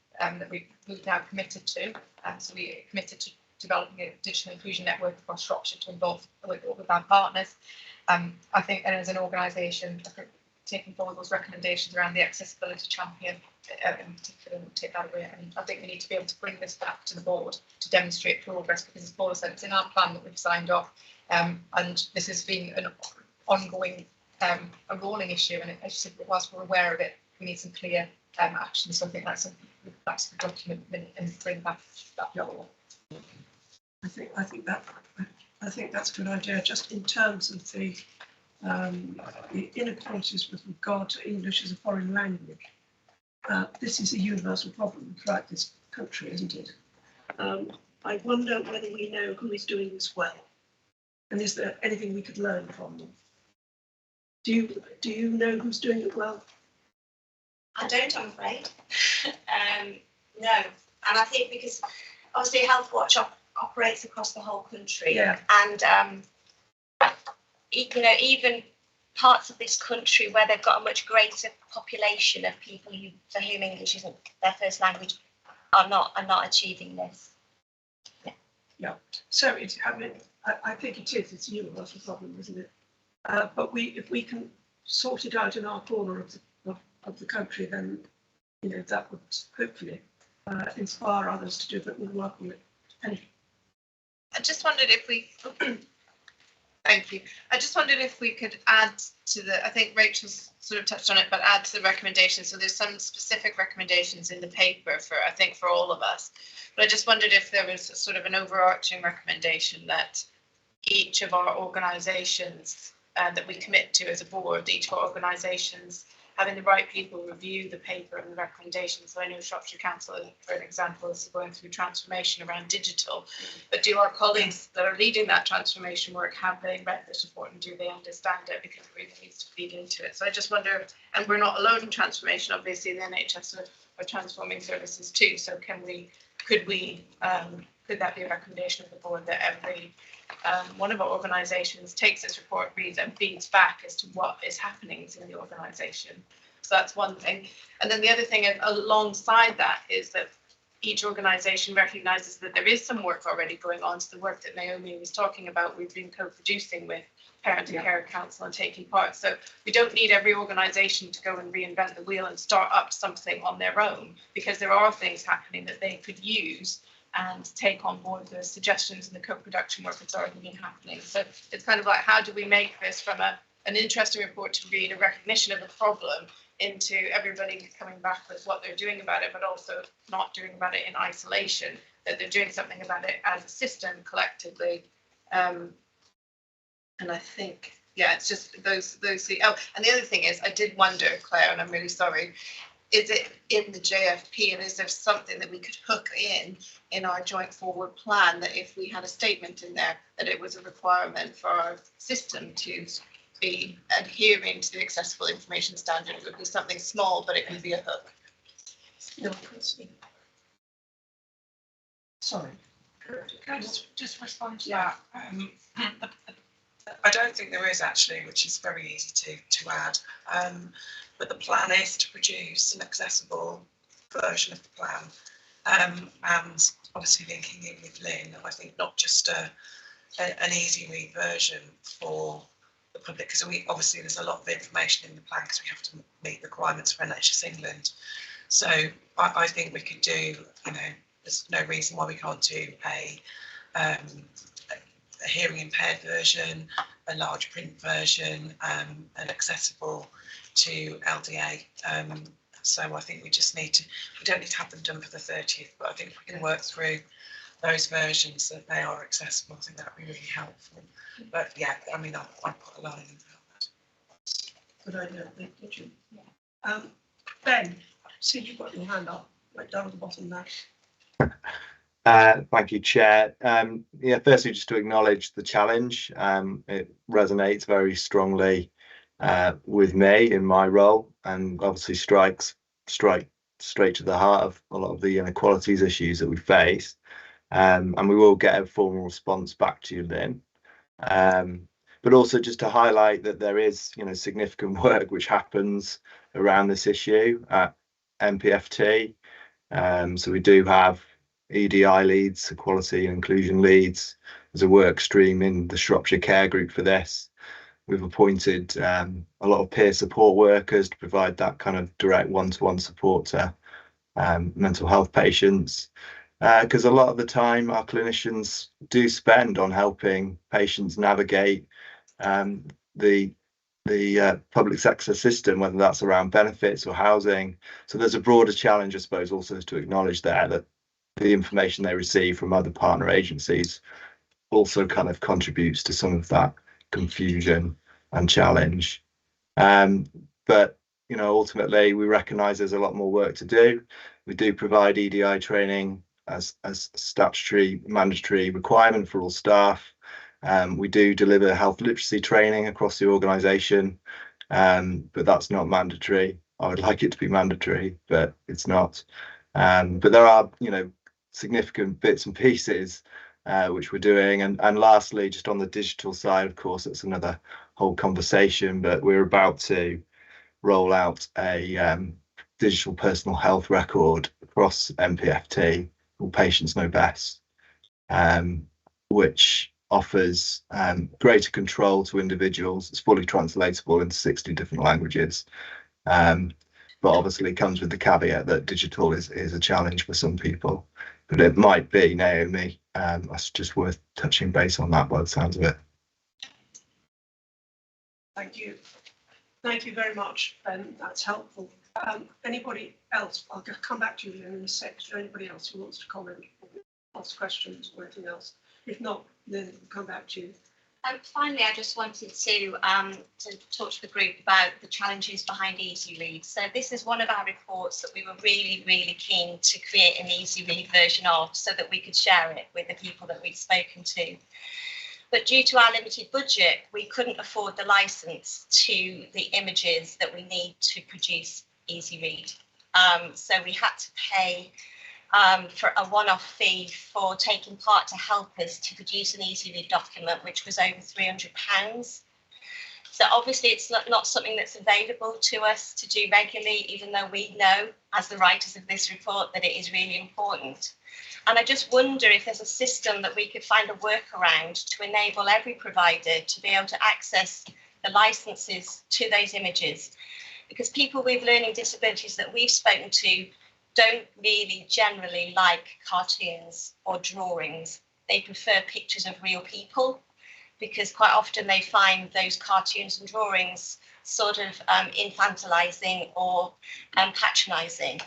we've now committed to. So we committed to developing a digital inclusion network across Shropshire to involve with our partners. I think, and as an organisation, I think taking forward those recommendations around the accessibility champion in particular, we'll take that away. And I think we need to be able to bring this back to the board to demonstrate progress, because as Paula said, it's in our plan that we've signed off, and this has been an ongoing, a rolling issue. And as you said, whilst we're aware of it, we need some clear action. So I think that's something we'll back to the document and bring back that role. I think that's a good idea. Just in terms of the inequalities with regard to English as a foreign language, this is a universal problem throughout this country, isn't it? I wonder whether we know who is doing this well, and is there anything we could learn from them? Do you know who's doing it well? I don't, I'm afraid. No, and I think because obviously Health Watch operates across the whole country, yeah. And you know, even parts of this country where they've got a much greater population of people for whom English isn't their first language are not achieving this. Yeah. So I think it is. It's a universal problem, isn't it? But if we can sort it out in our corner of the country, then that would hopefully inspire others to do a bit more work on it. Anyway. I just wondered if we. Thank you. I just wondered if we could add to the, I think Rachel's sort of touched on it, but add to the recommendations. So there's some specific recommendations in the paper for all of us. But I just wondered if there was sort of an overarching recommendation that each of our organisations that we commit to as a board, each of our organisations having the right people review the paper and the recommendations. So I know Shropshire Council, for an example, is going through transformation around digital, but do our colleagues that are leading that transformation work, have they read this report and do they understand it? Because it really needs to feed into it. So I just wonder, and we're not alone in transformation, obviously the NHS are transforming services too. So could that be a recommendation of the board that every one of our organisations takes this report, reads and feeds back as to what is happening in the organisation? So that's one thing. And then the other thing alongside that is that each organisation recognises that there is some work already going on. So the work that Naomi was talking about, we've been co-producing with Parent and Care Council and taking part. So we don't need every organisation to go and reinvent the wheel and start up something on their own, because there are things happening that they could use and take on board the suggestions and the co-production work that's already been happening. So it's kind of like, how do we make this from an interesting report to read, a recognition of the problem, into everybody coming back with what they're doing about it, but also not doing about it in isolation, that they're doing something about it as a system collectively. And I think, yeah, it's just those. Oh, and the other thing is, I did wonder, Claire, and I'm really sorry, is it in the JFP, and is there something that we could hook in our joint forward plan, that if we had a statement in there that it was a requirement for our system to be adhering to the accessible information standard. It would be something small, but it can be a hook. No, sorry. Can I just respond to that? I don't think there is actually, which is very easy to add. But the plan is to produce an accessible version of the plan, and obviously linking in with Lynn. I think not just an easy read version for the public, because obviously there's a lot of information in the plan because we have to meet the requirements for NHS England. So I think we could do, there's no reason why we can't do a hearing impaired version, a large print version, and accessible to LDA. So I think we just need to, we don't need to have them done for the 30th, but I think if we can work through those versions that they are accessible, I think that would be really helpful. But yeah, I mean, I put a line in that. Good idea, did you? Yeah. Ben, see you've got your hand up, right down at the bottom there. Thank you, Chair. Yeah, firstly, just to acknowledge the challenge. It resonates very strongly with me in my role, and obviously strikes straight to the heart of a lot of the inequalities issues that we face. And we will get a formal response back to you, Lynn. But also just to highlight that there is, significant work which happens around this issue at MPFT. So we do have EDI leads, equality and inclusion leads. There's a work stream in the Shropshire Care Group for this. We've appointed a lot of peer support workers to provide that kind of direct one-to-one support to mental health patients. Because a lot of the time our clinicians do spend on helping patients navigate the public sector system, whether that's around benefits or housing. So there's a broader challenge, I suppose, also to acknowledge there that the information they receive from other partner agencies also kind of contributes to some of that confusion and challenge. But ultimately we recognise there's a lot more work to do. We do provide EDI training as a statutory mandatory requirement for all staff. We do deliver health literacy training across the organisation, but that's not mandatory. I would like it to be mandatory, but it's not. But there are, significant bits and pieces which we're doing. And lastly, just on the digital side, of course, it's another whole conversation, but we're about to roll out a digital personal health record across MPFT, called Patients Know Best, which offers greater control to individuals. It's fully translatable into 60 different languages, but obviously comes with the caveat that digital is a challenge for some people. But it might be, Naomi, that's just worth touching base on that by the sounds of it. Thank you. Thank you very much, Ben. That's helpful. Anybody else? I'll come back to you in a sec. Is there anybody else who wants to comment or ask questions or anything else? If not, then we'll come back to you. Finally, I just wanted to talk to the group about the challenges behind Easy Read. So this is one of our reports that we were really, really keen to create an Easy Read version of so that we could share it with the people that we'd spoken to. But due to our limited budget, we couldn't afford the license to the images that we need to produce Easy Read. So we had to pay for a one-off fee for taking part to help us to produce an Easy Read document, which was over £300. So obviously it's not something that's available to us to do regularly, even though we know as the writers of this report that it is really important. And I just wonder if there's a system that we could find a workaround to enable every provider to be able to access the licenses to those images, because people with learning disabilities that we've spoken to don't really generally like cartoons or drawings. They prefer pictures of real people, because quite often they find those cartoons and drawings sort of infantilizing or patronising.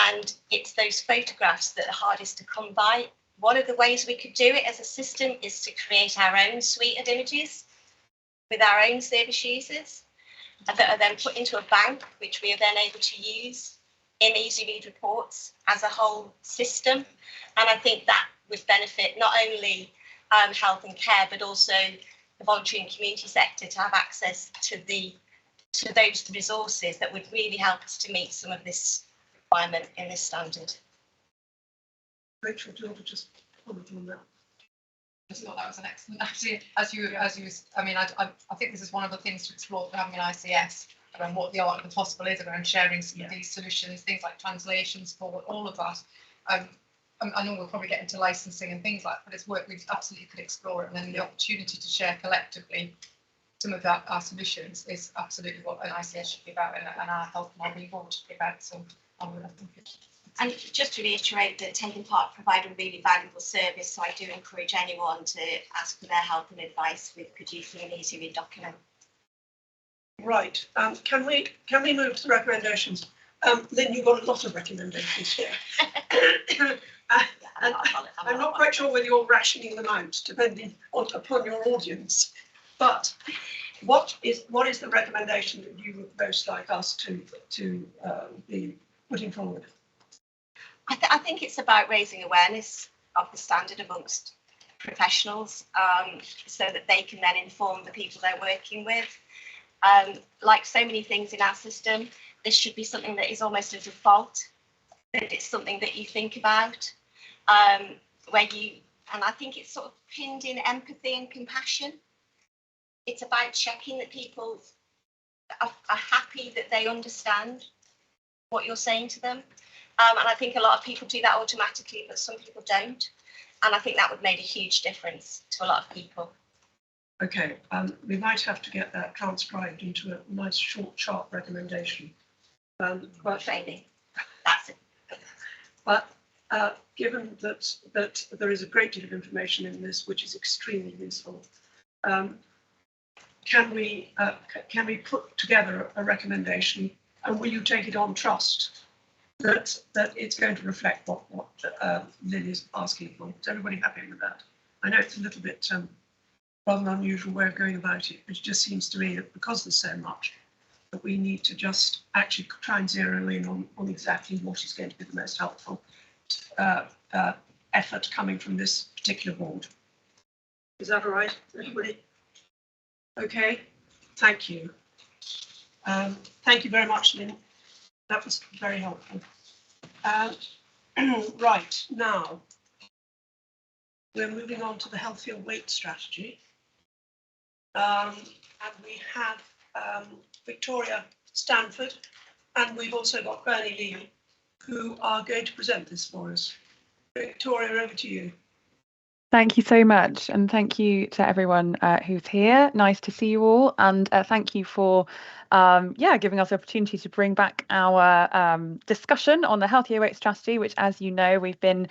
And it's those photographs that are hardest to come by. One of the ways we could do it as a system is to create our own suite of images with our own service users that are then put into a bank, which we are then able to use in Easy Read reports as a whole system. And I think that would benefit not only health and care, but also the voluntary and community sector to have access to those resources that would really help us to meet some of this requirement in this standard. Rachel, do you want to just comment on that? I just thought that was an excellent idea. I mean, I think this is one of the things to explore for having an ICS around what the art of the possible is around sharing some of these solutions, things like translation support, all of that. I know we'll probably get into licensing and things like that, but it's work we absolutely could explore, and then the opportunity to share collectively some of our solutions is absolutely what an ICS should be about, and our health and wellbeing board should be about. So I think it. And just to reiterate that taking part provide a really valuable service, so I do encourage anyone to ask for their help and advice with producing an easy read document. Right. Can we move to the recommendations? Lynn, you've got a lot of recommendations here. I'm not quite sure whether you're rationing them out, depending upon your audience. But what is the recommendation that you would most like us to be putting forward? I think it's about raising awareness of the standard amongst professionals, so that they can then inform the people they're working with. Like so many things in our system, this should be something that is almost a default, that it's something that you think about, and I think it's sort of pinned in empathy and compassion. It's about checking that people are happy, that they understand what you're saying to them. And I think a lot of people do that automatically, but some people don't. And I think that would make a huge difference to a lot of people. Okay, we might have to get that transcribed into a nice short, sharp recommendation. But training, that's it. But given that there is a great deal of information in this, which is extremely useful, can we put together a recommendation, and will you take it on trust that it's going to reflect what Lynn is asking for? Is everybody happy with that? I know it's a little bit rather an unusual way of going about it, but it just seems to me that because there's so much, that we need to just actually try and zero in on exactly what is going to be the most helpful effort coming from this particular board. Is that all right, everybody? Okay, thank you. Thank you very much, Lynn. That was very helpful. Right, now we're moving on to the healthier weight strategy. And we have Victoria Stanford, and we've also got Bernie Lee, who are going to present this for us. Victoria, over to you. Thank you so much, and thank you to everyone who's here. Nice to see you all, and thank you for giving us the opportunity to bring back our discussion on the healthier weight strategy, which, as you know, we've been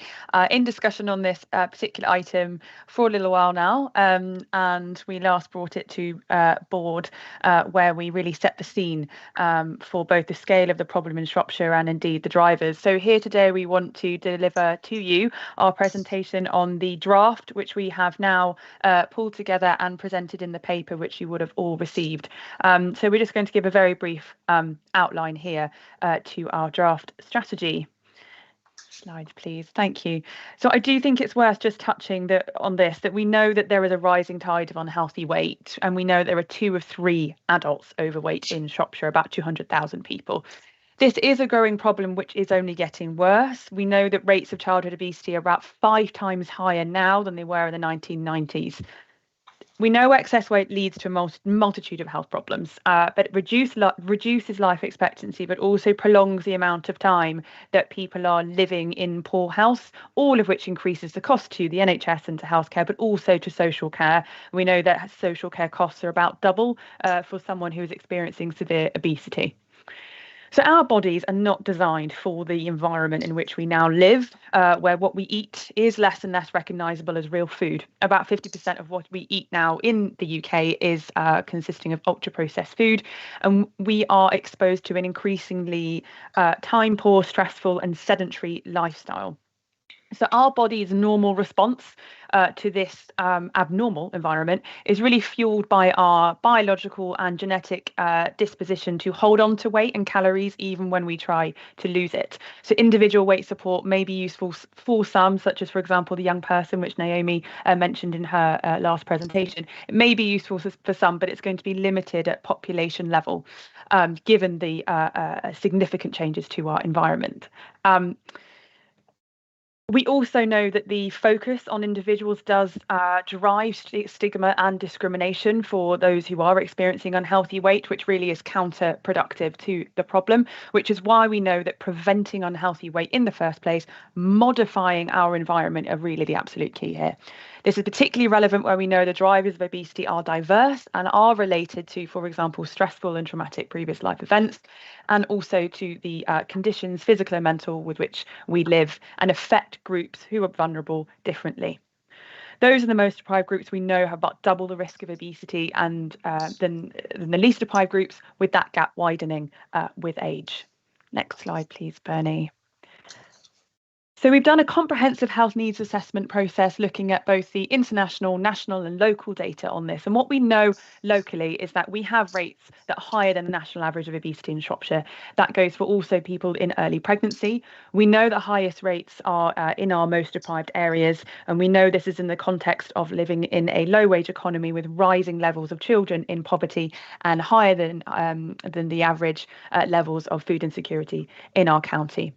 in discussion on this particular item for a little while now, and we last brought it to board where we really set the scene for both the scale of the problem in Shropshire and indeed the drivers. So here today we want to deliver to you our presentation on the draft, which we have now pulled together and presented in the paper, which you would have all received. So we're just going to give a very brief outline here to our draft strategy. Slides, please. Thank you. So I do think it's worth just touching on this, that we know that there is a rising tide of unhealthy weight, and we know there are 2 of 3 adults overweight in Shropshire, about 200,000 people. This is a growing problem which is only getting worse. We know that rates of childhood obesity are about 5 times higher now than they were in the 1990s. We know excess weight leads to a multitude of health problems, but it reduces life expectancy, but also prolongs the amount of time that people are living in poor health, all of which increases the cost to the NHS and to healthcare, but also to social care. We know that social care costs are about double for someone who is experiencing severe obesity. So our bodies are not designed for the environment in which we now live, where what we eat is less and less recognisable as real food. About 50% of what we eat now in the UK is consisting of ultra-processed food, and we are exposed to an increasingly time-poor, stressful and sedentary lifestyle. So our body's normal response to this abnormal environment is really fueled by our biological and genetic disposition to hold on to weight and calories even when we try to lose it. So individual weight support may be useful for some, such as, for example, the young person, which Naomi mentioned in her last presentation. It may be useful for some, but it's going to be limited at population level, given the significant changes to our environment. We also know that the focus on individuals does drive stigma and discrimination for those who are experiencing unhealthy weight, which really is counterproductive to the problem, which is why we know that preventing unhealthy weight in the first place, modifying our environment are really the absolute key here. This is particularly relevant where we know the drivers of obesity are diverse and are related to, for example, stressful and traumatic previous life events, and also to the conditions, physical and mental, with which we live and affect groups who are vulnerable differently. Those are the most deprived groups we know have about double the risk of obesity and than the least deprived groups, with that gap widening with age. Next slide, please, Bernie. So we've done a comprehensive health needs assessment process looking at both the international, national and local data on this. And what we know locally is that we have rates that are higher than the national average of obesity in Shropshire. That goes for also people in early pregnancy. We know the highest rates are in our most deprived areas. And we know this is in the context of living in a low wage economy with rising levels of children in poverty and higher than the average levels of food insecurity in our county.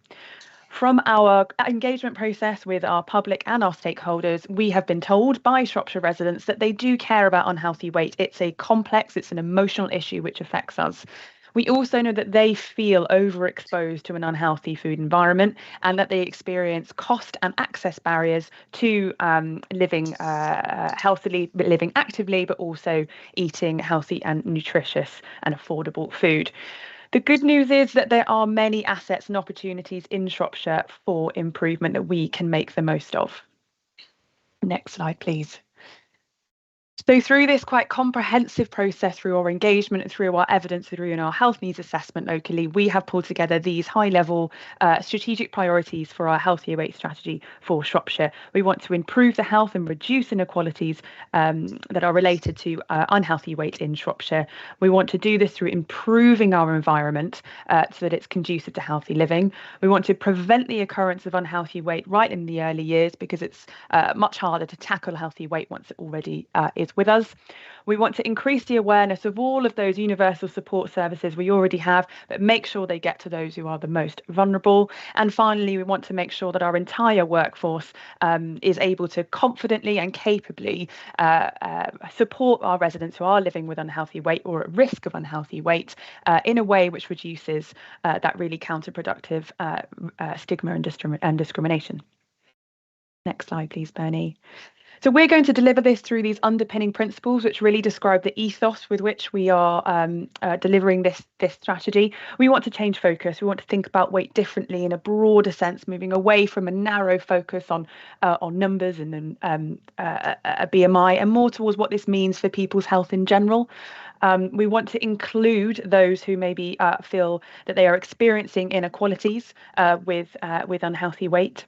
From our engagement process with our public and our stakeholders, we have been told by Shropshire residents that they do care about unhealthy weight. It's a complex, it's an emotional issue which affects us. We also know that they feel overexposed to an unhealthy food environment and that they experience cost and access barriers to living healthily, living actively, but also eating healthy and nutritious and affordable food. The good news is that there are many assets and opportunities in Shropshire for improvement that we can make the most of. Next slide, please. So through this quite comprehensive process, through our engagement and through our evidence, through our health needs assessment locally, we have pulled together these high-level strategic priorities for our healthier weight strategy for Shropshire. We want to improve the health and reduce inequalities that are related to unhealthy weight in Shropshire. We want to do this through improving our environment so that it's conducive to healthy living. We want to prevent the occurrence of unhealthy weight right in the early years, because it's much harder to tackle healthy weight once it already is with us. We want to increase the awareness of all of those universal support services we already have, but make sure they get to those who are the most vulnerable. And finally, we want to make sure that our entire workforce is able to confidently and capably support our residents who are living with unhealthy weight or at risk of unhealthy weight in a way which reduces that really counterproductive stigma and discrimination. Next slide, please, Bernie. So we're going to deliver this through these underpinning principles, which really describe the ethos with which we are delivering this strategy. We want to change focus. We want to think about weight differently in a broader sense, moving away from a narrow focus on numbers and a BMI, and more towards what this means for people's health in general. We want to include those who maybe feel that they are experiencing inequalities with unhealthy weight.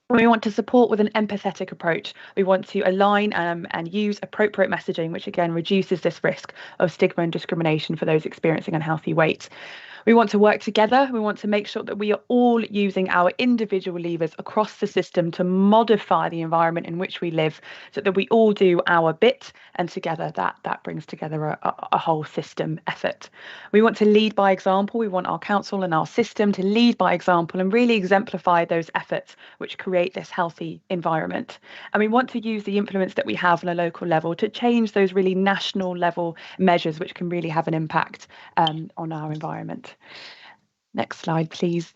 We want to support with an empathetic approach. We want to align and use appropriate messaging, which again reduces this risk of stigma and discrimination for those experiencing unhealthy weight. We want to work together. We want to make sure that we are all using our individual levers across the system to modify the environment in which we live, so that we all do our bit, and together that brings together a whole system effort. We want to lead by example. We want our council and our system to lead by example and really exemplify those efforts which create this healthy environment. And we want to use the influence that we have on a local level to change those really national level measures which can really have an impact on our environment. Next slide, please.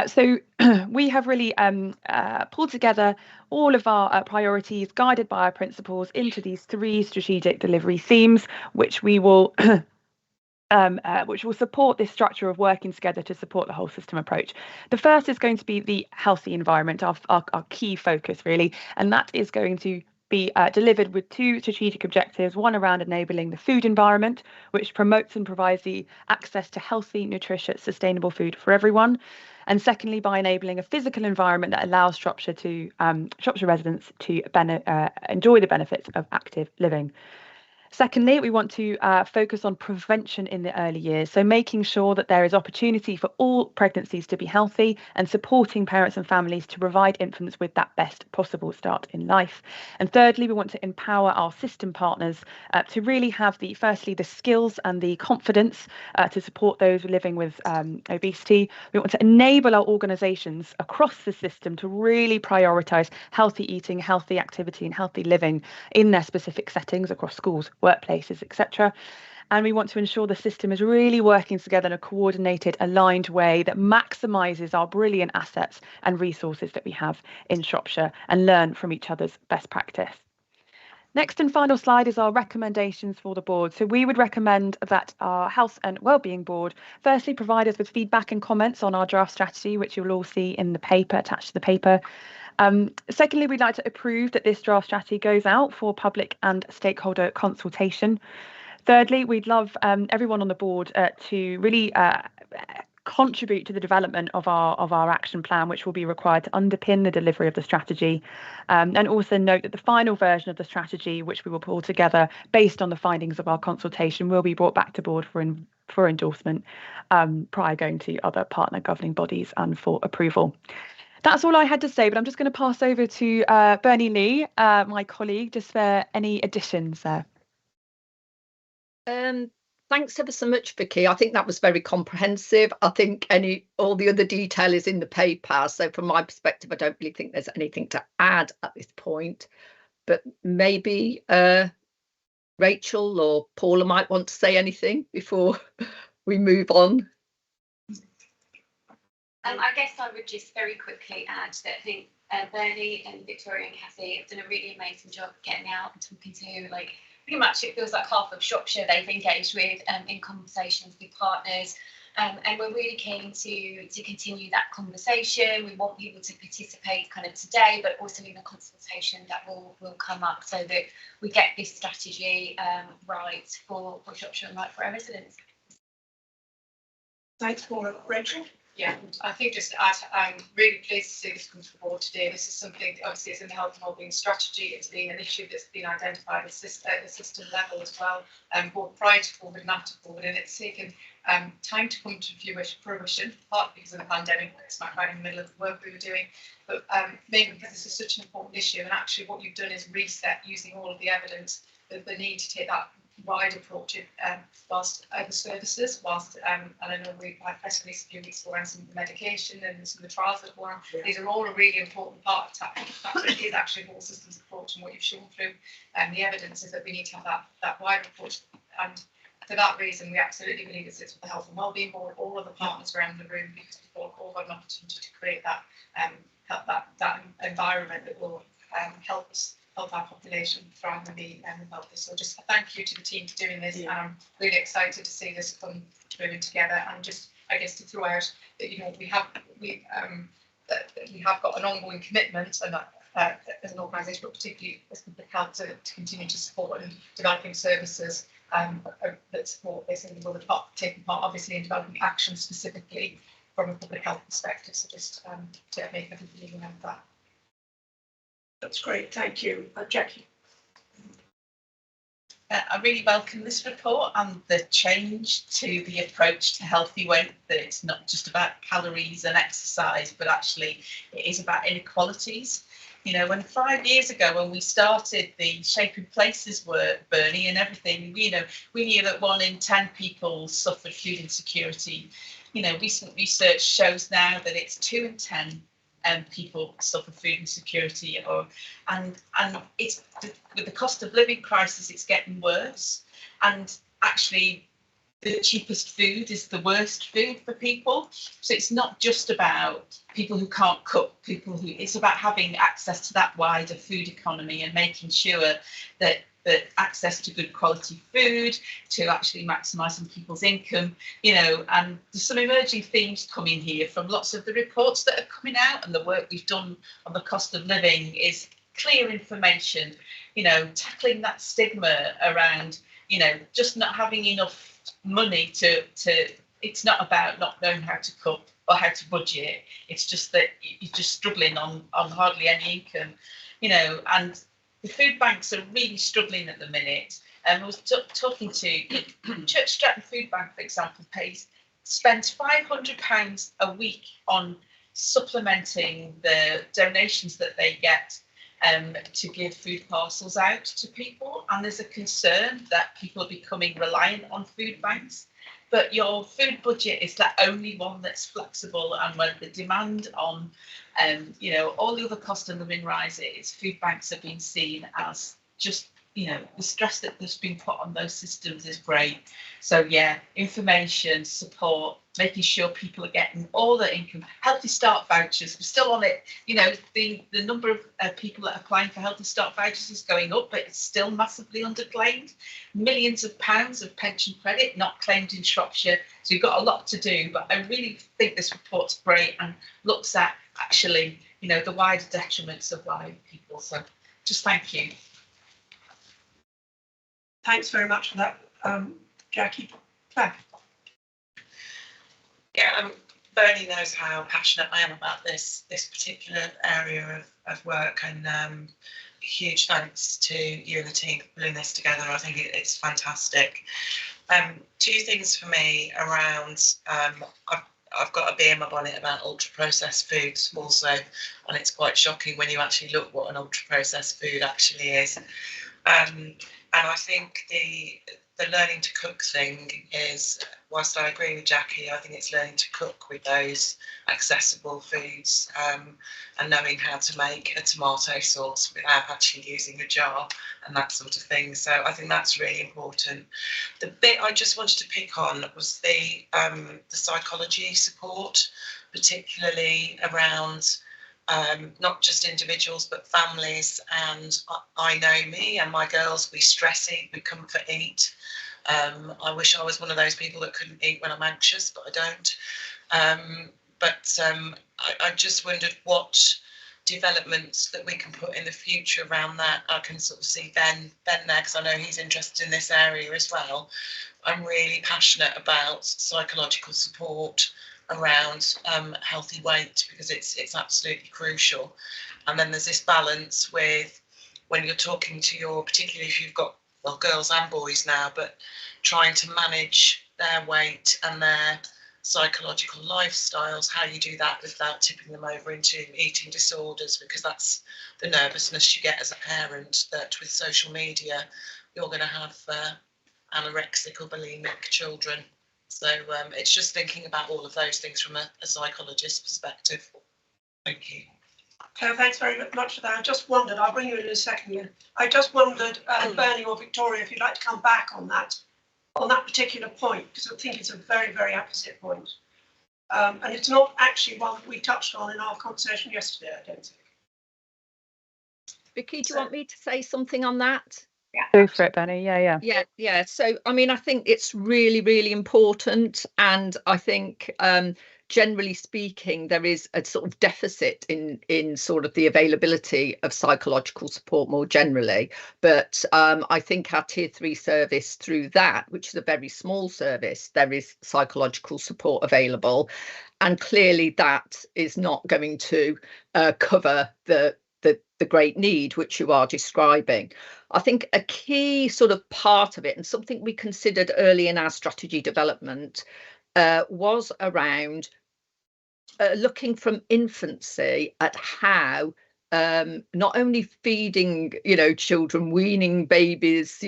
So we have really pulled together all of our priorities, guided by our principles, into these 3 strategic delivery themes, which we will which will support this structure of working together to support the whole system approach. The first is going to be the healthy environment, our key focus really, and that is going to be delivered with 2 strategic objectives, one around enabling the food environment, which promotes and provides the access to healthy, nutritious, sustainable food for everyone. And secondly, by enabling a physical environment that allows Shropshire residents to enjoy the benefits of active living. Secondly, we want to focus on prevention in the early years, so making sure that there is opportunity for all pregnancies to be healthy and supporting parents and families to provide infants with that best possible start in life. And thirdly, we want to empower our system partners to really have firstly the skills and the confidence to support those living with obesity. We want to enable our organisations across the system to really prioritise healthy eating, healthy activity and healthy living in their specific settings across schools, workplaces, etc. And we want to ensure the system is really working together in a coordinated, aligned way that maximises our brilliant assets and resources that we have in Shropshire and learn from each other's best practice. Next and final slide is our recommendations for the board. So we would recommend that our Health and Wellbeing Board firstly provide us with feedback and comments on our draft strategy, which you'll all see in the paper, attached to the paper. Secondly, we'd like to approve that this draft strategy goes out for public and stakeholder consultation. Thirdly, we'd love everyone on the board to really contribute to the development of our action plan, which will be required to underpin the delivery of the strategy. And also note that the final version of the strategy, which we will pull together based on the findings of our consultation, will be brought back to board for endorsement prior going to other partner governing bodies and for approval. That's all I had to say, but I'm just going to pass over to Bernie Lee, my colleague, just for any additions there. Thanks ever so much, Vicky. I think that was very comprehensive. I think all the other detail is in the paper. So from my perspective, I don't really think there's anything to add at this point. But maybe Rachel or Paula might want to say anything before we move on. I guess I would just very quickly add that I think Bernie and Victoria and Kathy have done a really amazing job getting out and talking to, like, pretty much it feels like half of Shropshire they've engaged with in conversations with partners. And we're really keen to continue that conversation. We want people to participate kind of today, but also in the consultation that will come up so that we get this strategy right for Shropshire and right for our residents. Thanks, Paula. Rachel? Yeah, I think just I'm really pleased to see this come to the board today. This is something, obviously, it's in the health and wellbeing strategy. It's been an issue that's been identified at the system level as well, both prior to COVID and after COVID, and it's taken time to come to fruition, partly because of the pandemic, smack right in the middle of the work we were doing, but mainly because this is such an important issue. And actually, what you've done is reset using all of the evidence, the need to take that wide approach whilst other services, and I know we had press release a few weeks ago around some of the medication and some of the trials that were on. Yeah. These are all a really important part of that. It is actually a whole systems approach, and what you've shown through the evidence is that we need to have that wide approach. And for that reason, we absolutely believe it sits with the Health and Wellbeing Board, all of the partners around the room, because we've all got an opportunity to create that environment that will help our population thrive and be healthy. So just a thank you to the team for doing this. Yeah. And I'm really excited to see this come moving together. And just, I guess, to throw out that, you know, we have got an ongoing commitment, and as an organisation, but particularly as public health, to continue to support and developing services that support this, and we'll taking part obviously in developing action specifically from a public health perspective. So just to make everybody remember that. That's great, thank you. Jackie. I really welcome this report and the change to the approach to healthy weight, that it's not just about calories and exercise, but actually it is about inequalities. You know, when 5 years ago, when we started the Shaping Places work, Bernie, and everything, you know, we knew that 1 in 10 people suffered food insecurity. You know, recent research shows now that it's 2 in 10 people suffer food insecurity, and it's with the cost of living crisis, it's getting worse. And actually, the cheapest food is the worst food for people. So it's not just about people who can't cook, it's about having access to that wider food economy and making sure that access to good quality food, to actually maximising people's income, you know. And there's some emerging themes coming here from lots of the reports that are coming out, and the work we've done on the cost of living is clear information, tackling that stigma around, just not having enough money to it's not about not knowing how to cook or how to budget. It's just that you're just struggling on hardly any income, and the food banks are really struggling at the minute. I was talking to Church Stratton Food Bank, for example, spends £500 a week on supplementing the donations that they get to give food parcels out to people. And there's a concern that people are becoming reliant on food banks. But your food budget is the only one that's flexible, and when the demand on, all the other cost of living rises, food banks have been seen as just, the stress that has been put on those systems is great. So yeah, information, support, making sure people are getting all their income. Healthy Start vouchers, we're still on it. The number of people that are applying for Healthy Start vouchers is going up, but it's still massively underclaimed. Millions of pounds of pension credit not claimed in Shropshire. So you've got a lot to do, but I really think this report's great and looks at actually, the wider detriments of live people. So just thank you. Thanks very much for that, Jackie. Claire. Yeah, Bernie knows how passionate I am about this particular area of work, and huge thanks to you and the team for pulling this together. I think it's fantastic. Two things for me around, I've got a bee in my bonnet about ultra processed foods also, and it's quite shocking when you actually look what an ultra processed food actually is. And I think the learning to cook thing is, whilst I agree with Jackie, I think it's learning to cook with those accessible foods, and knowing how to make a tomato sauce without actually using a jar and that sort of thing. So I think that's really important. The bit I just wanted to pick on was the psychology support, particularly around not just individuals but families. And I know me and my girls, we stress eat, we comfort eat. I wish I was one of those people that couldn't eat when I'm anxious, but I don't. I just wondered what developments that we can put in the future around that. I can sort of see Ben there, because I know he's interested in this area as well. I'm really passionate about psychological support around healthy weight, because it's absolutely crucial. And then there's this balance with when you're talking to your, particularly if you've got, well, girls and boys now, but trying to manage their weight and their psychological lifestyles, how you do that without tipping them over into eating disorders, because that's the nervousness you get as a parent, that with social media you're going to have anorexic or bulimic children. So it's just thinking about all of those things from a psychologist's perspective. Thank you. Claire, thanks very much for that. I just wondered, I'll bring you in a second here. I just wondered, Bernie or Victoria, if you'd like to come back on that particular point, because I think it's a very, very apposite point. And it's not actually one that we touched on in our conversation yesterday, I don't think. Vicky, do you want me to say something on that? Yeah. Go for it, Benny. Yeah. So, I mean, I think it's really, really important. And I think, generally speaking, there is a sort of deficit in sort of the availability of psychological support more generally. But I think our Tier 3 service, through that, which is a very small service, there is psychological support available. And clearly that is not going to cover the great need which you are describing. I think a key sort of part of it, and something we considered early in our strategy development, was around looking from infancy at how not only feeding, children, weaning babies,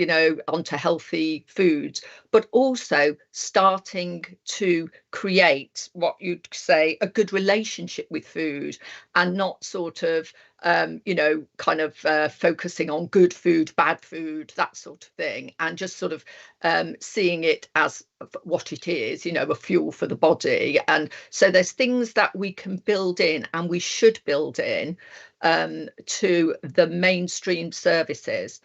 onto healthy foods, but also starting to create what you'd say a good relationship with food, and not sort of, focusing on good food, bad food, that sort of thing, and just sort of seeing it as what it is, a fuel for the body. And so there's things that we can build in, and we should build in to the mainstream services.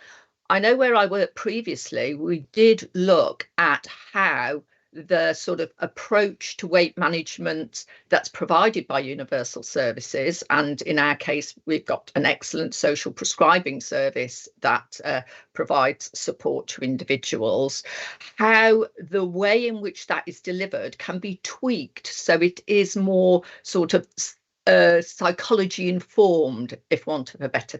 I know where I worked previously, we did look at how the sort of approach to weight management that's provided by universal services, and in our case we've got an excellent social prescribing service that provides support to individuals, how the way in which that is delivered can be tweaked so it is more sort of psychology informed, if want of a better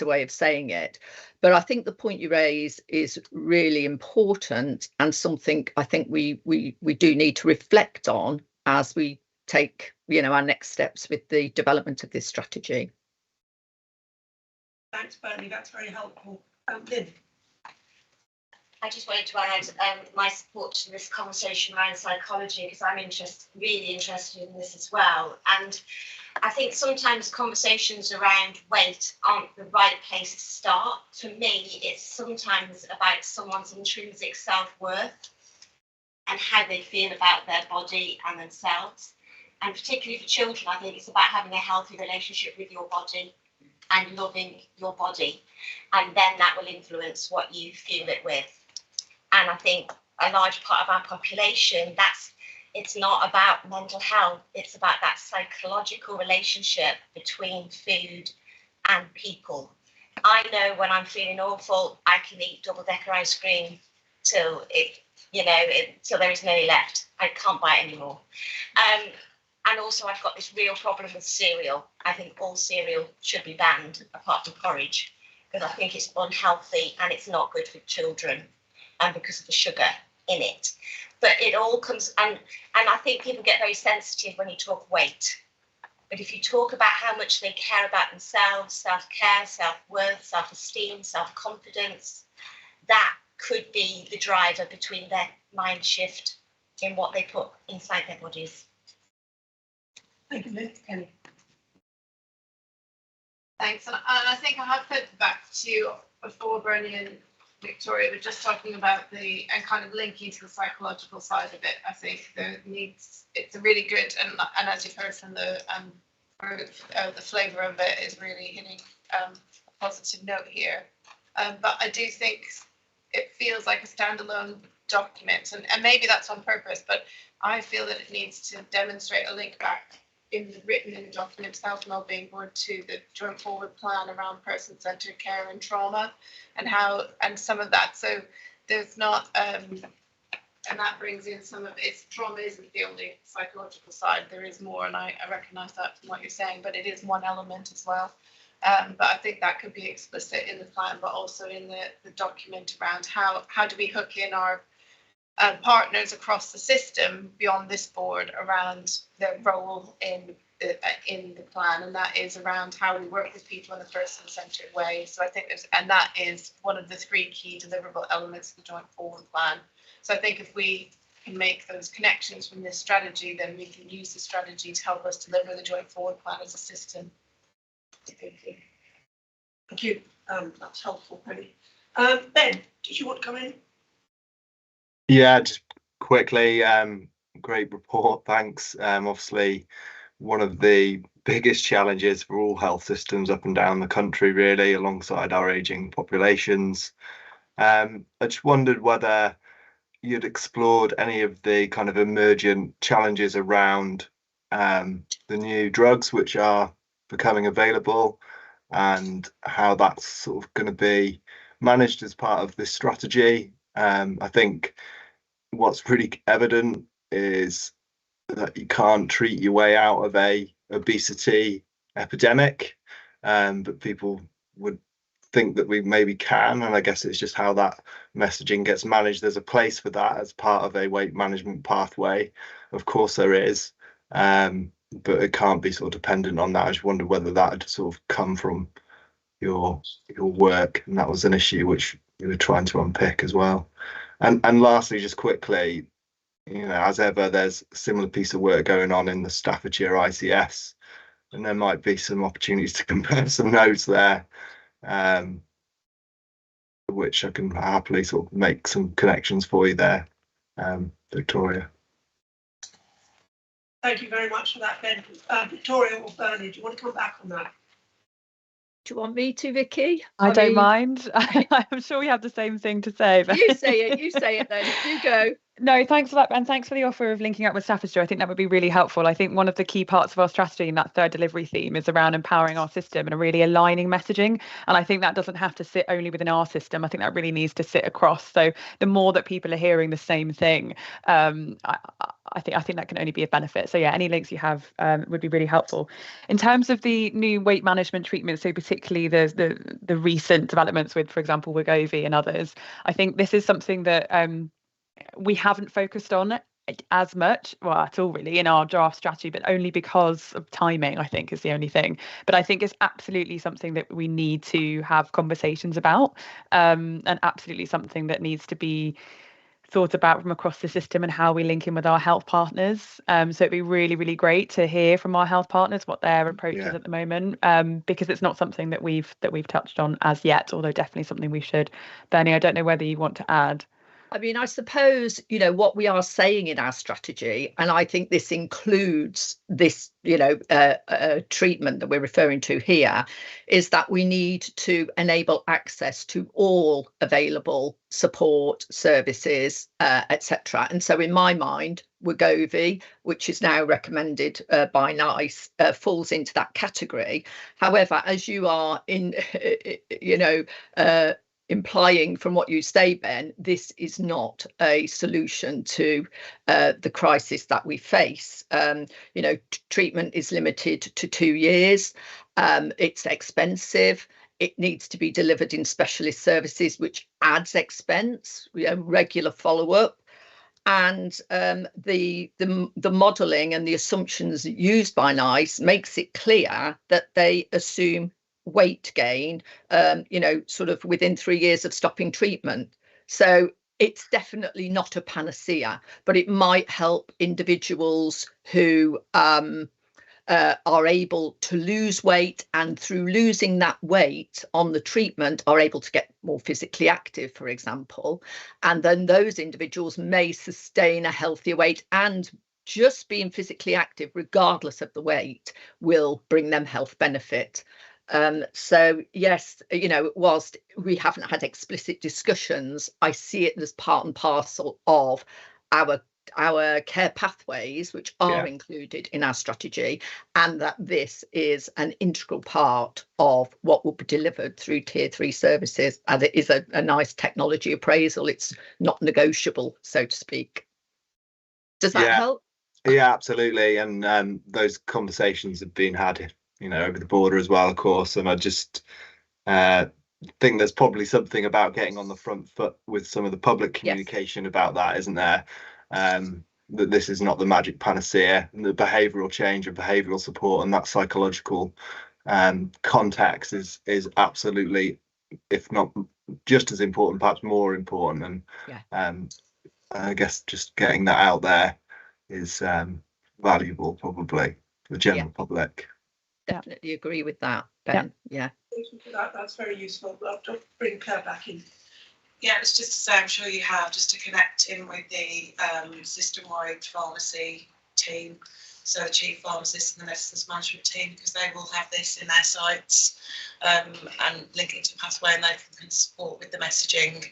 way of saying it. But I think the point you raise is really important, and something I think we do need to reflect on as we take, our next steps with the development of this strategy. Thanks, Bernie. That's very helpful. Lynn. I just wanted to add my support to this conversation around psychology, because I'm really interested in this as well. And I think sometimes conversations around weight aren't the right place to start. For me, it's sometimes about someone's intrinsic self-worth and how they feel about their body and themselves. And particularly for children, I think it's about having a healthy relationship with your body and loving your body. And then that will influence what you fuel it with. And I think a large part of our population, it's not about mental health, it's about that psychological relationship between food and people. I know when I'm feeling awful, I can eat double-decker ice cream till there is no left. I can't buy it anymore. And also I've got this real problem with cereal. I think all cereal should be banned apart from porridge, because I think it's unhealthy and it's not good for children. And because of the sugar in it. But it all comes, and I think people get very sensitive when you talk weight. But if you talk about how much they care about themselves, self-care, self-worth, self-esteem, self-confidence, that could be the driver between their mind shift in what they put inside their bodies. Thank you, Liz. Kelly. Thanks. And I think I have put back to before Bernie and Victoria were just talking about and kind of linking to the psychological side of it. I think it's a really good, and as you've heard from the flavour of it is really hitting a positive note here. But I do think it feels like a standalone document, and maybe that's on purpose, but I feel that it needs to demonstrate a link back written in the document to the Health and Wellbeing Board to the joint forward plan around person-centred care and trauma, and some of that. So there's not, and that brings in some of its trauma isn't the only psychological side. There is more, and I recognise that from what you're saying, but it is one element as well. But I think that could be explicit in the plan, but also in the document around how do we hook in our partners across the system beyond this board around their role in the plan, and that is around how we work with people in a person-centred way. So I think that is one of the 3 key deliverable elements of the joint forward plan. So I think if we can make those connections from this strategy, then we can use the strategy to help us deliver the joint forward plan as a system. Thank you. That's helpful, Penny. Ben, did you want to come in? Yeah, just quickly, great report, thanks. Obviously, one of the biggest challenges for all health systems up and down the country, really, alongside our ageing populations. I just wondered whether you'd explored any of the kind of emergent challenges around the new drugs which are becoming available, and how that's sort of going to be managed as part of this strategy. I think what's pretty evident is that you can't treat your way out of a obesity epidemic, but people would think that we maybe can, and I guess it's just how that messaging gets managed. There's a place for that as part of a weight management pathway, of course there is, but it can't be sort of dependent on that. I just wondered whether that had sort of come from your work, and that was an issue which you were trying to unpick as well. And lastly, just quickly, as ever, there's a similar piece of work going on in the Staffordshire ICS, and there might be some opportunities to compare some notes there, which I can happily sort of make some connections for you there, Victoria. Thank you very much for that, Ben. Victoria or Bernie, do you want to come back on that? Do you want me to, Vicky? I don't mind. I'm sure we have the same thing to say. But You say it then. You go. No, thanks for that, and thanks for the offer of linking up with Staffordshire. I think that would be really helpful. I think one of the key parts of our strategy in that third delivery theme is around empowering our system and really aligning messaging. And I think that doesn't have to sit only within our system. I think that really needs to sit across. So the more that people are hearing the same thing, I think that can only be a benefit. So yeah, any links you have would be really helpful. In terms of the new weight management treatment, so particularly the recent developments with, for example, Wegovy and others, I think this is something that we haven't focused on as much, well, at all really, in our draft strategy, but only because of timing, I think, is the only thing. But I think it's absolutely something that we need to have conversations about, and absolutely something that needs to be thought about from across the system and how we link in with our health partners. So it'd be really, really great to hear from our health partners what their approach is at the moment, because it's not something that we've touched on as yet, although definitely something we should. Bernie, I don't know whether you want to add. I mean, I suppose, what we are saying in our strategy, and I think this includes this, treatment that we're referring to here, is that we need to enable access to all available support services, etc. And so in my mind, Wegovy, which is now recommended by NICE, falls into that category. However, as you are implying from what you say, Ben, this is not a solution to the crisis that we face. Treatment is limited to 2 years. It's expensive. It needs to be delivered in specialist services, which adds expense, regular follow-up. And the modelling and the assumptions used by NICE makes it clear that they assume weight gain, sort of within 3 years of stopping treatment. So it's definitely not a panacea, but it might help individuals who are able to lose weight, and through losing that weight on the treatment are able to get more physically active, for example. And then those individuals may sustain a healthier weight, and just being physically active, regardless of the weight, will bring them health benefit. So yes, whilst we haven't had explicit discussions, I see it as part and parcel of our care pathways, which are included in our strategy, and that this is an integral part of what will be delivered through Tier 3 services, and it is a NICE technology appraisal. It's not negotiable, so to speak. Does that help? Yeah, absolutely. And those conversations have been had over the border as well, of course. And I just think there's probably something about getting on the front foot with some of the public communication about that, isn't there? That this is not the magic panacea. The behavioural change and behavioural support and that psychological context is absolutely, if not just as important, perhaps more important. And I guess just getting that out there is valuable, probably, for the general public. Definitely agree with that, Ben. Yeah. Thank you for that. That's very useful. I'll bring Claire back in. Yeah, it's just to say, I'm sure you have, just to connect in with the system-wide pharmacy team, so the chief pharmacist and the medicines management team, because they will have this in their sites, and link it to pathway, and they can support with the messaging.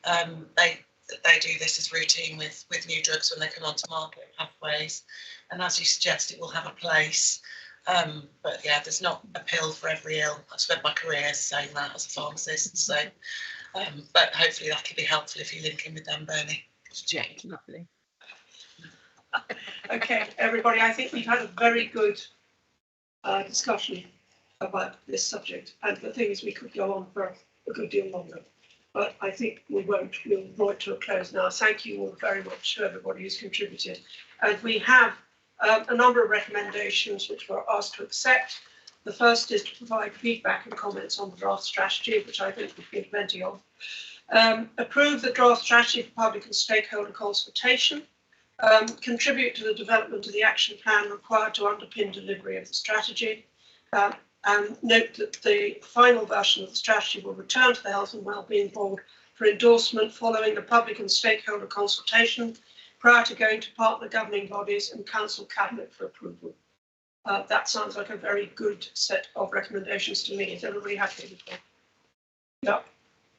They do this as routine with new drugs when they come onto market pathways, and as you suggest, it will have a place. But yeah, there's not a pill for every ill. I've spent my career saying that as a pharmacist, so but hopefully that could be helpful if you link in with them, Bernie. Yeah, lovely. Okay, everybody, I think we've had a very good discussion about this subject, and the thing is we could go on for a good deal longer, but I think we won't. We'll draw it to a close now. Thank you all very much to everybody who's contributed, and we have a number of recommendations which we're asked to accept. The first is to provide feedback and comments on the draft strategy, which I think we've given plenty of. Approve the draft strategy for public and stakeholder consultation. Contribute to the development of the action plan required to underpin delivery of the strategy. And note that the final version of the strategy will return to the Health and Wellbeing Board for endorsement following a public and stakeholder consultation prior to going to partner governing bodies and council cabinet for approval. That sounds like a very good set of recommendations to me. Is everybody happy with that? Yep.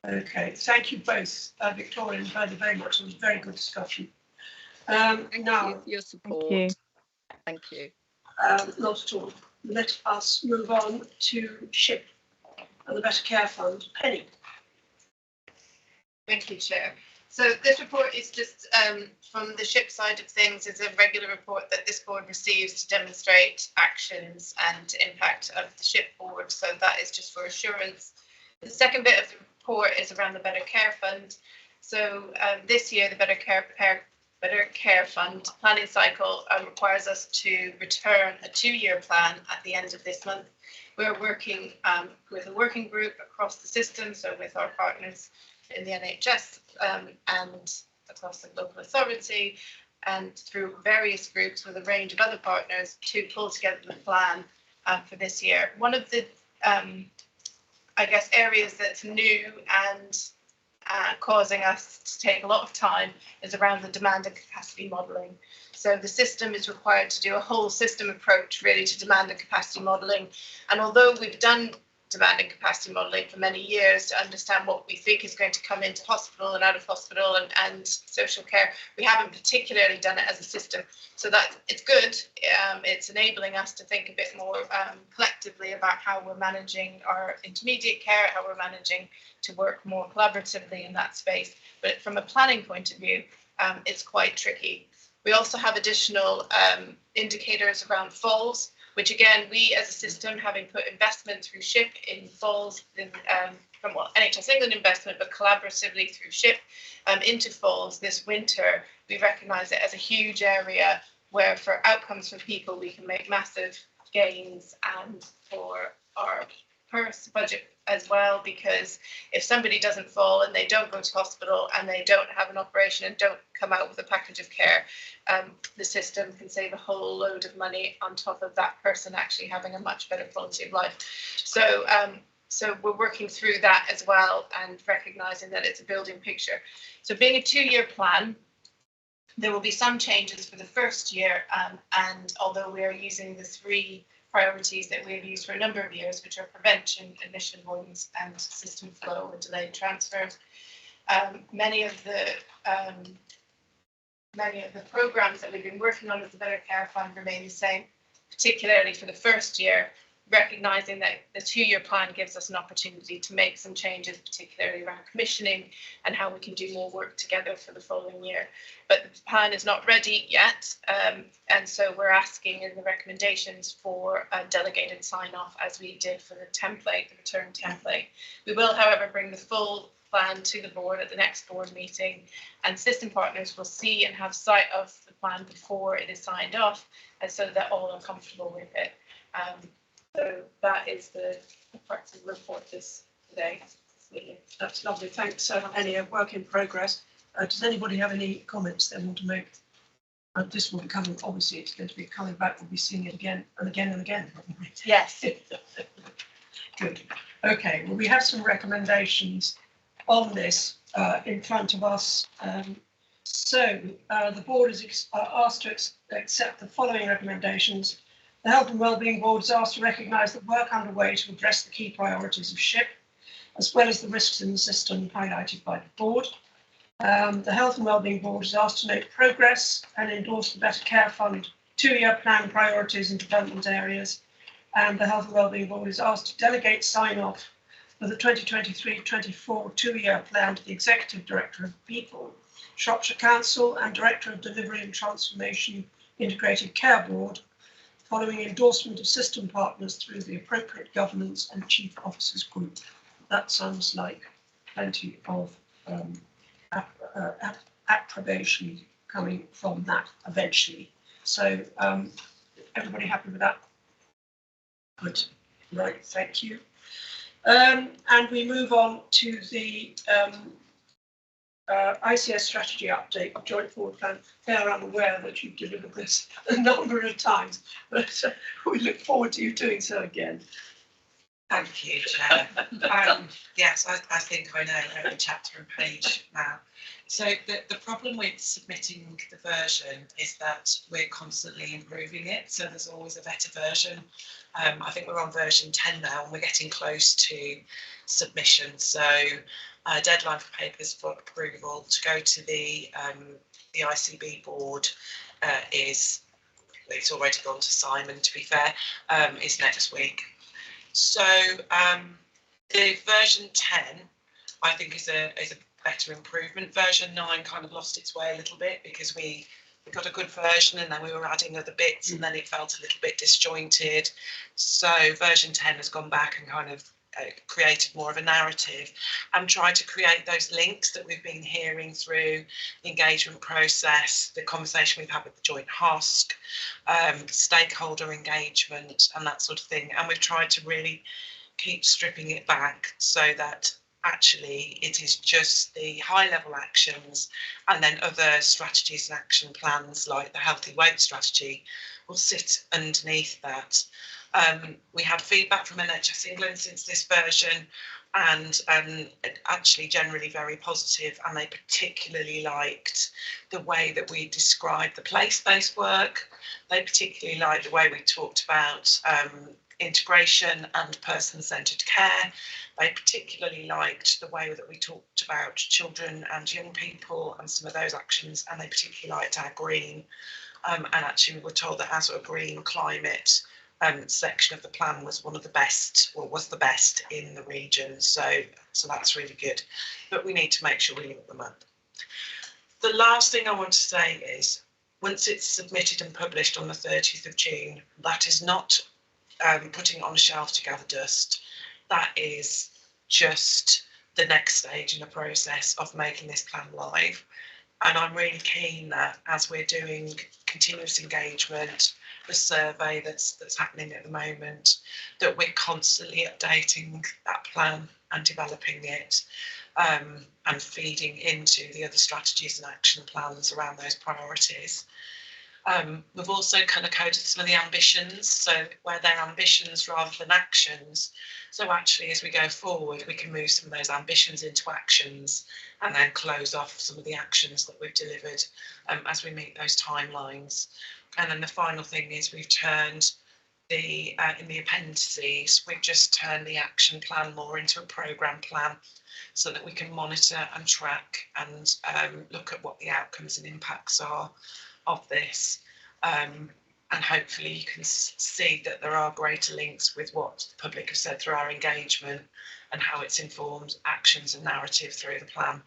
Okay. Thank you both, Victoria and Bernie, very much. It was a very good discussion. Thank now, you for your support. Thank you. Thank you. not at all. Let us move on to SHIP and the Better Care Fund. Penny. Thank you, Chair. So this report is just from the SHIP side of things, is a regular report that this board receives to demonstrate actions and impact of the SHIP board. So that is just for assurance. The second bit of the report is around the Better Care Fund. So this year, the Better Care Fund planning cycle requires us to return a 2-year plan at the end of this month. We're working with a working group across the system, so with our partners in the NHS and across the local authority and through various groups with a range of other partners to pull together the plan for this year. One of the, I guess, areas that's new and causing us to take a lot of time is around the demand and capacity modelling. So the system is required to do a whole system approach really to demand and capacity modelling. And although we've done demand and capacity modelling for many years to understand what we think is going to come into hospital and out of hospital and social care, we haven't particularly done it as a system. So that it's good. It's enabling us to think a bit more collectively about how we're managing our intermediate care, how we're managing to work more collaboratively in that space. But from a planning point of view, it's quite tricky. We also have additional indicators around falls, which again, we as a system, having put investment through SHIP in falls, from NHS England investment, but collaboratively through SHIP into falls this winter, we recognise it as a huge area where for outcomes for people, we can make massive gains, and for our purse budget as well, because if somebody doesn't fall and they don't go to hospital and they don't have an operation and don't come out with a package of care, the system can save a whole load of money on top of that person actually having a much better quality of life. So so we're working through that as well and recognising that it's a building picture. So being a 2-year plan, there will be some changes for the first year, and although we are using the 3 priorities that we have used for a number of years, which are prevention, admission avoidance, and system flow and delayed transfers. Many of the programmes that we've been working on with the Better Care Fund remain the same, particularly for the first year, recognising that the 2-year plan gives us an opportunity to make some changes, particularly around commissioning and how we can do more work together for the following year. But the plan is not ready yet, and so we're asking in the recommendations for a delegated sign-off as we did for the template, the return template. We will, however, bring the full plan to the board at the next board meeting, and system partners will see and have sight of the plan before it is signed off, and so that all are comfortable with it. So that is the practical report today. That's lovely. Thanks, Penny. A work in progress. Does anybody have any comments they want to make? This will be coming, obviously it's going to be coming back. We'll be seeing it again and again and again. Yes. Good. Okay, well, we have some recommendations on this in front of us. So the board is asked to accept the following recommendations. The Health and Wellbeing Board is asked to recognise the work underway to address the key priorities of SHIP, as well as the risks in the system highlighted by the board. The Health and Wellbeing Board is asked to note progress and endorse the Better Care Fund 2-year plan priorities and development areas. And the Health and Wellbeing Board is asked to delegate sign-off for the 2023-24 2-year plan to the Executive Director of People, Shropshire Council, and Director of Delivery and Transformation Integrated Care Board, following endorsement of system partners through the appropriate governance and chief officers group. That sounds like plenty of approbation coming from that eventually. So everybody happy with that? Good. Right, thank you. And we move on to the ICS strategy update, joint forward plan. I'm aware that you've delivered this a number of times, but we look forward to you doing so again. Thank you, Chair. Yes, I think I know every chapter and page now. So the problem with submitting the version is that we're constantly improving it. So there's always a better version. I think we're on version 10 now and we're getting close to submission. So deadline for papers for approval to go to the the ICB board it's already gone to Simon, to be fair, is next week. So the version 10, I think, is a better improvement. Version 9 kind of lost its way a little bit because we got a good version and then we were adding other bits and then it felt a little bit disjointed. So version 10 has gone back and kind of created more of a narrative and tried to create those links that we've been hearing through the engagement process, the conversation we've had with the joint HOSC, stakeholder engagement and that sort of thing. And we've tried to really keep stripping it back so that actually it is just the high level actions, and then other strategies and action plans like the healthy weight strategy will sit underneath that. We had feedback from NHS England since this version, and actually generally very positive, and they particularly liked the way that we described the place-based work. They particularly liked the way we talked about integration and person-centred care. They particularly liked the way that we talked about children and young people and some of those actions, and they particularly liked our green. And actually we were told that our sort of green climate section of the plan was one of the best, or was the best in the region. So that's really good. But we need to make sure we link them up. The last thing I want to say is, once it's submitted and published on the 30th of June, that is not putting it on a shelf to gather dust. That is just the next stage in the process of making this plan live. And I'm really keen that as we're doing continuous engagement, the survey that's happening at the moment, that we're constantly updating that plan and developing it and feeding into the other strategies and action plans around those priorities. We've also colour coded some of the ambitions, so where they're ambitions rather than actions. So actually, as we go forward, we can move some of those ambitions into actions and then close off some of the actions that we've delivered as we meet those timelines. And then the final thing is we've turned the, in the appendices, we've just turned the action plan more into a programme plan so that we can monitor and track and look at what the outcomes and impacts are of this, and hopefully you can see that there are greater links with what the public have said through our engagement and how it's informed actions and narrative through the plan.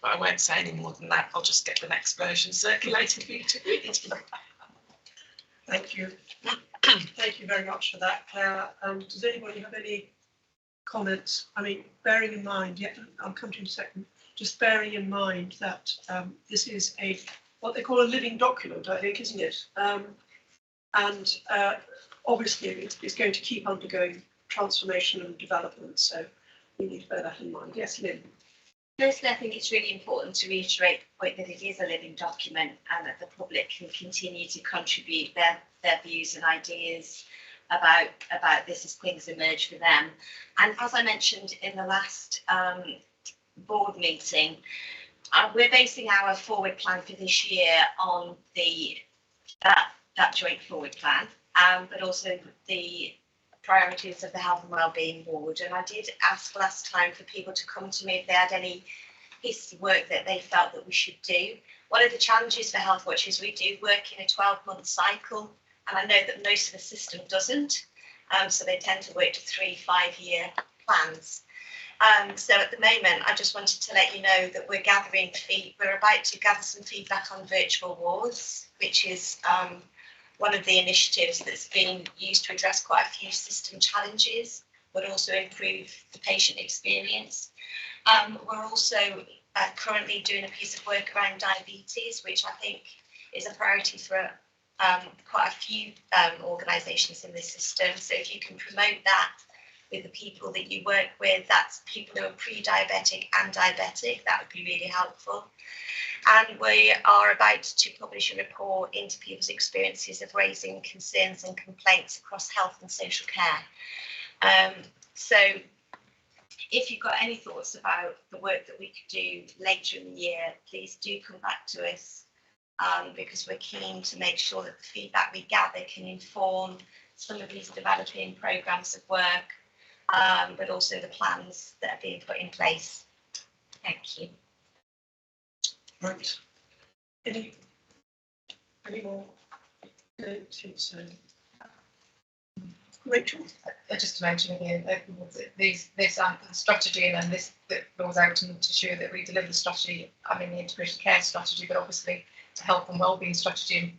But I won't say any more than that. I'll just get the next version circulated for you to read. Thank you. Thank you very much for that, Claire. Does anybody have any comments? I mean, bearing in mind, yeah, I'll come to you in a second, just bearing in mind that this is what they call a living document, I think, isn't it? And obviously it's going to keep undergoing transformation and development, so we need to bear that in mind. Yes, Lynn. Firstly, I think it's really important to reiterate the point that it is a living document and that the public can continue to contribute their views and ideas about this as things emerge for them. And as I mentioned in the last board meeting, we're basing our forward plan for this year on that joint forward plan, but also the priorities of the Health and Wellbeing Board. And I did ask last time for people to come to me if they had any pieces of work that they felt that we should do. One of the challenges for Healthwatch is we do work in a 12-month cycle, and I know that most of the system doesn't, so they tend to work to 3-5-year plans. So at the moment, I just wanted to let you know that we're about to gather some feedback on virtual wards, which is one of the initiatives that's been used to address quite a few system challenges, but also improve the patient experience. We're also currently doing a piece of work around diabetes, which I think is a priority for quite a few organisations in this system. So if you can promote that with the people that you work with, that's people who are pre-diabetic and diabetic, that would be really helpful. And we are about to publish a report into people's experiences of raising concerns and complaints across health and social care. So if you've got any thoughts about the work that we could do later in the year, please do come back to us, because we're keen to make sure that the feedback we gather can inform some of these developing programmes of work, but also the plans that are being put in place. Thank you. Right. Any more? Rachel? Just to mention again, this strategy and then this that goes out to ensure that we deliver the strategy, I mean the integrated care strategy, but obviously to health and wellbeing strategy,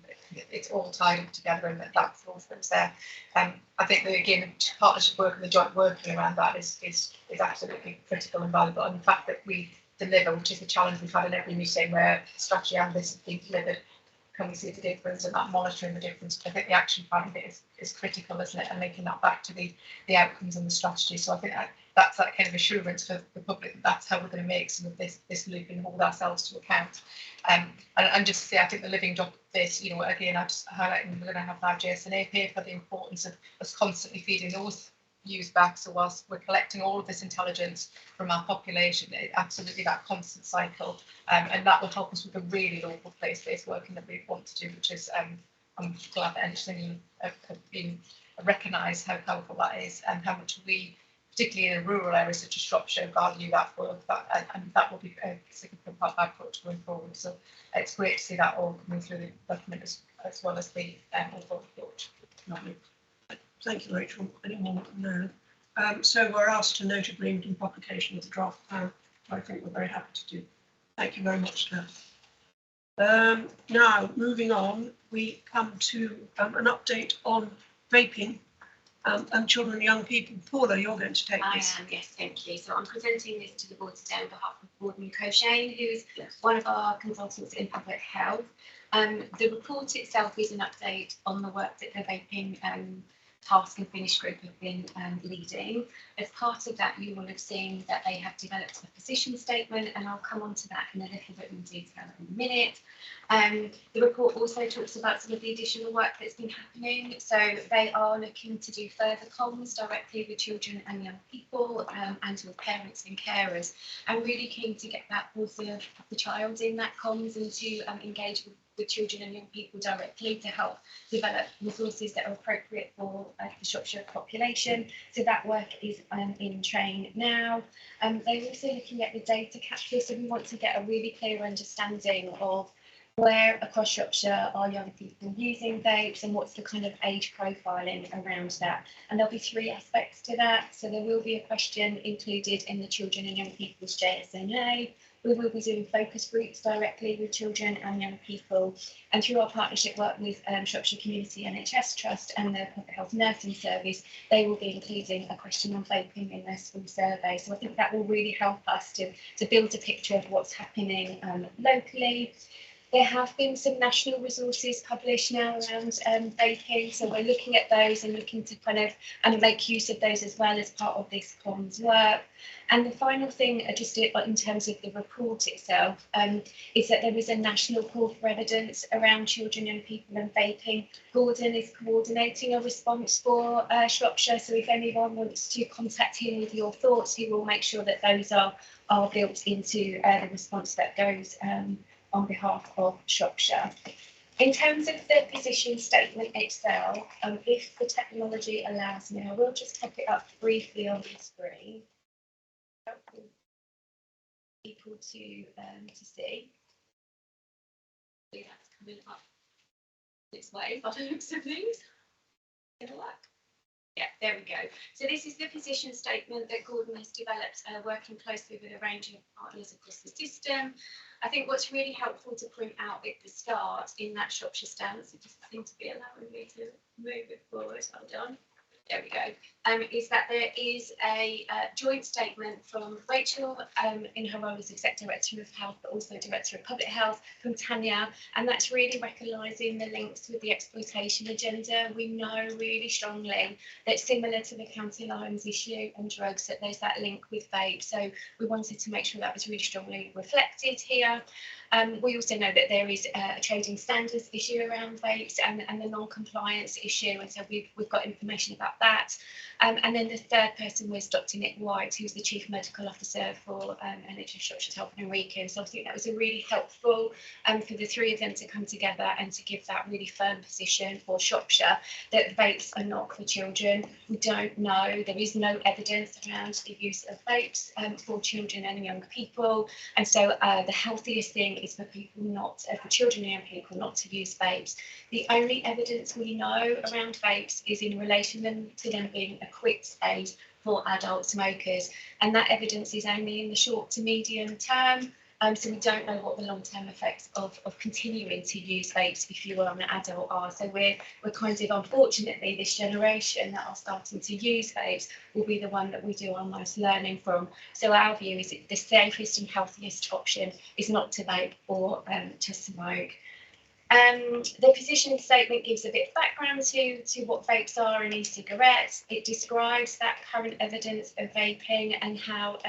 it's all tied up together and that flows there. I think that again, partnership work and the joint working around that is absolutely critical and valuable. And the fact that we deliver, which is the challenge we've had in every meeting where strategy and this has been delivered, can we see the difference and that monitoring the difference? I think the action plan of it is critical, isn't it? And linking that back to the outcomes and the strategy. So I think that's that kind of assurance for the public that that's how we're going to make some of this loop and hold ourselves to account. And just to say, I think the living doc this, you know, again, I'm just highlighting we're going to have our JSNA paper, the importance of us constantly feeding those views back. So whilst we're collecting all of this intelligence from our population, absolutely that constant cycle, and that will help us with the really local place-based working that we want to do, which is I'm glad that anything have been recognised how powerful that is and how much we, particularly in rural areas such as Shropshire, value that work, and that will be a significant part of our approach going forward. So it's great to see that all coming through the document as well as the overall approach. Lovely. Thank you, Rachel. Anyone? No. So we're asked to note agreement and publication of the draft plan. I think we're very happy to do. Thank you very much, Steph. Now, moving on, we come to an update on vaping and children and young people. Paula, you're going to take this. I am, yes, thank you. So I'm presenting this to the board today on behalf of Gordon Coshane, who is one of our consultants in public health. The report itself is an update on the work that the vaping task and finish group have been leading. As part of that, you will have seen that they have developed a position statement, and I'll come on to that in a little bit more detail in a minute. The report also talks about some of the additional work that's been happening. So they are looking to do further comms directly with children and young people and with parents and carers. I'm really keen to get that voice of the child in that comms and to engage with children and young people directly to help develop resources that are appropriate for the Shropshire population. So that work is in train now. They're also looking at the data capture, so we want to get a really clear understanding of where across Shropshire are young people using vapes and what's the kind of age profiling around that. And there'll be three aspects to that. So there will be a question included in the children and young people's JSNA. We will be doing focus groups directly with children and young people, and through our partnership work with Shropshire Community NHS Trust and the Public Health Nursing Service, they will be including a question on vaping in their school survey. So I think that will really help us to build a picture of what's happening locally. There have been some national resources published now around vaping, so we're looking at those and looking to kind of make use of those as well as part of this comms work. And the final thing, just in terms of the report itself, is that there is a national call for evidence around children, young people and vaping. Gordon is coordinating a response for Shropshire, so if anyone wants to contact him with your thoughts, he will make sure that those are built into the response that goes on behalf of Shropshire. In terms of the position statement itself, if the technology allows me, I will just pop it up briefly on the screen. People to see. That's coming up this way by the looks of things. It'll work. Yeah, there we go. So this is the position statement that Gordon has developed, working closely with a range of partners across the system. I think what's really helpful to point out at the start in that Shropshire stance, it doesn't seem to be allowing me to move it forward. Hold on. There we go. Is that there is a joint statement from Rachel in her role as Executive Director of Health, but also Director of Public Health, from Tanya, and that's really recognising the links with the exploitation agenda. We know really strongly that similar to the county lines issue and drugs, that there's that link with vape. So we wanted to make sure that was really strongly reflected here. We also know that there is a trading standards issue around vapes and the non-compliance issue, and so we've got information about that. And then the third person was Dr. Nick White, who's the Chief Medical Officer for NHS Shropshire Health and Wrekin. So I think that was a really helpful for the three of them to come together and to give that really firm position for Shropshire that vapes are not for children. We don't know, there is no evidence around the use of vapes for children and young people. And so the healthiest thing is for people not, for children and young people not to use vapes. The only evidence we know around vapes is in relation to them being a quick aid for adult smokers, and that evidence is only in the short to medium term. So we don't know what the long-term effects of continuing to use vapes if you are an adult are. So we're kind of, unfortunately, this generation that are starting to use vapes will be the one that we do our most learning from. So our view is the safest and healthiest option is not to vape or to smoke. The position statement gives a bit of background to what vapes are and e-cigarettes. It describes that current evidence of vaping and how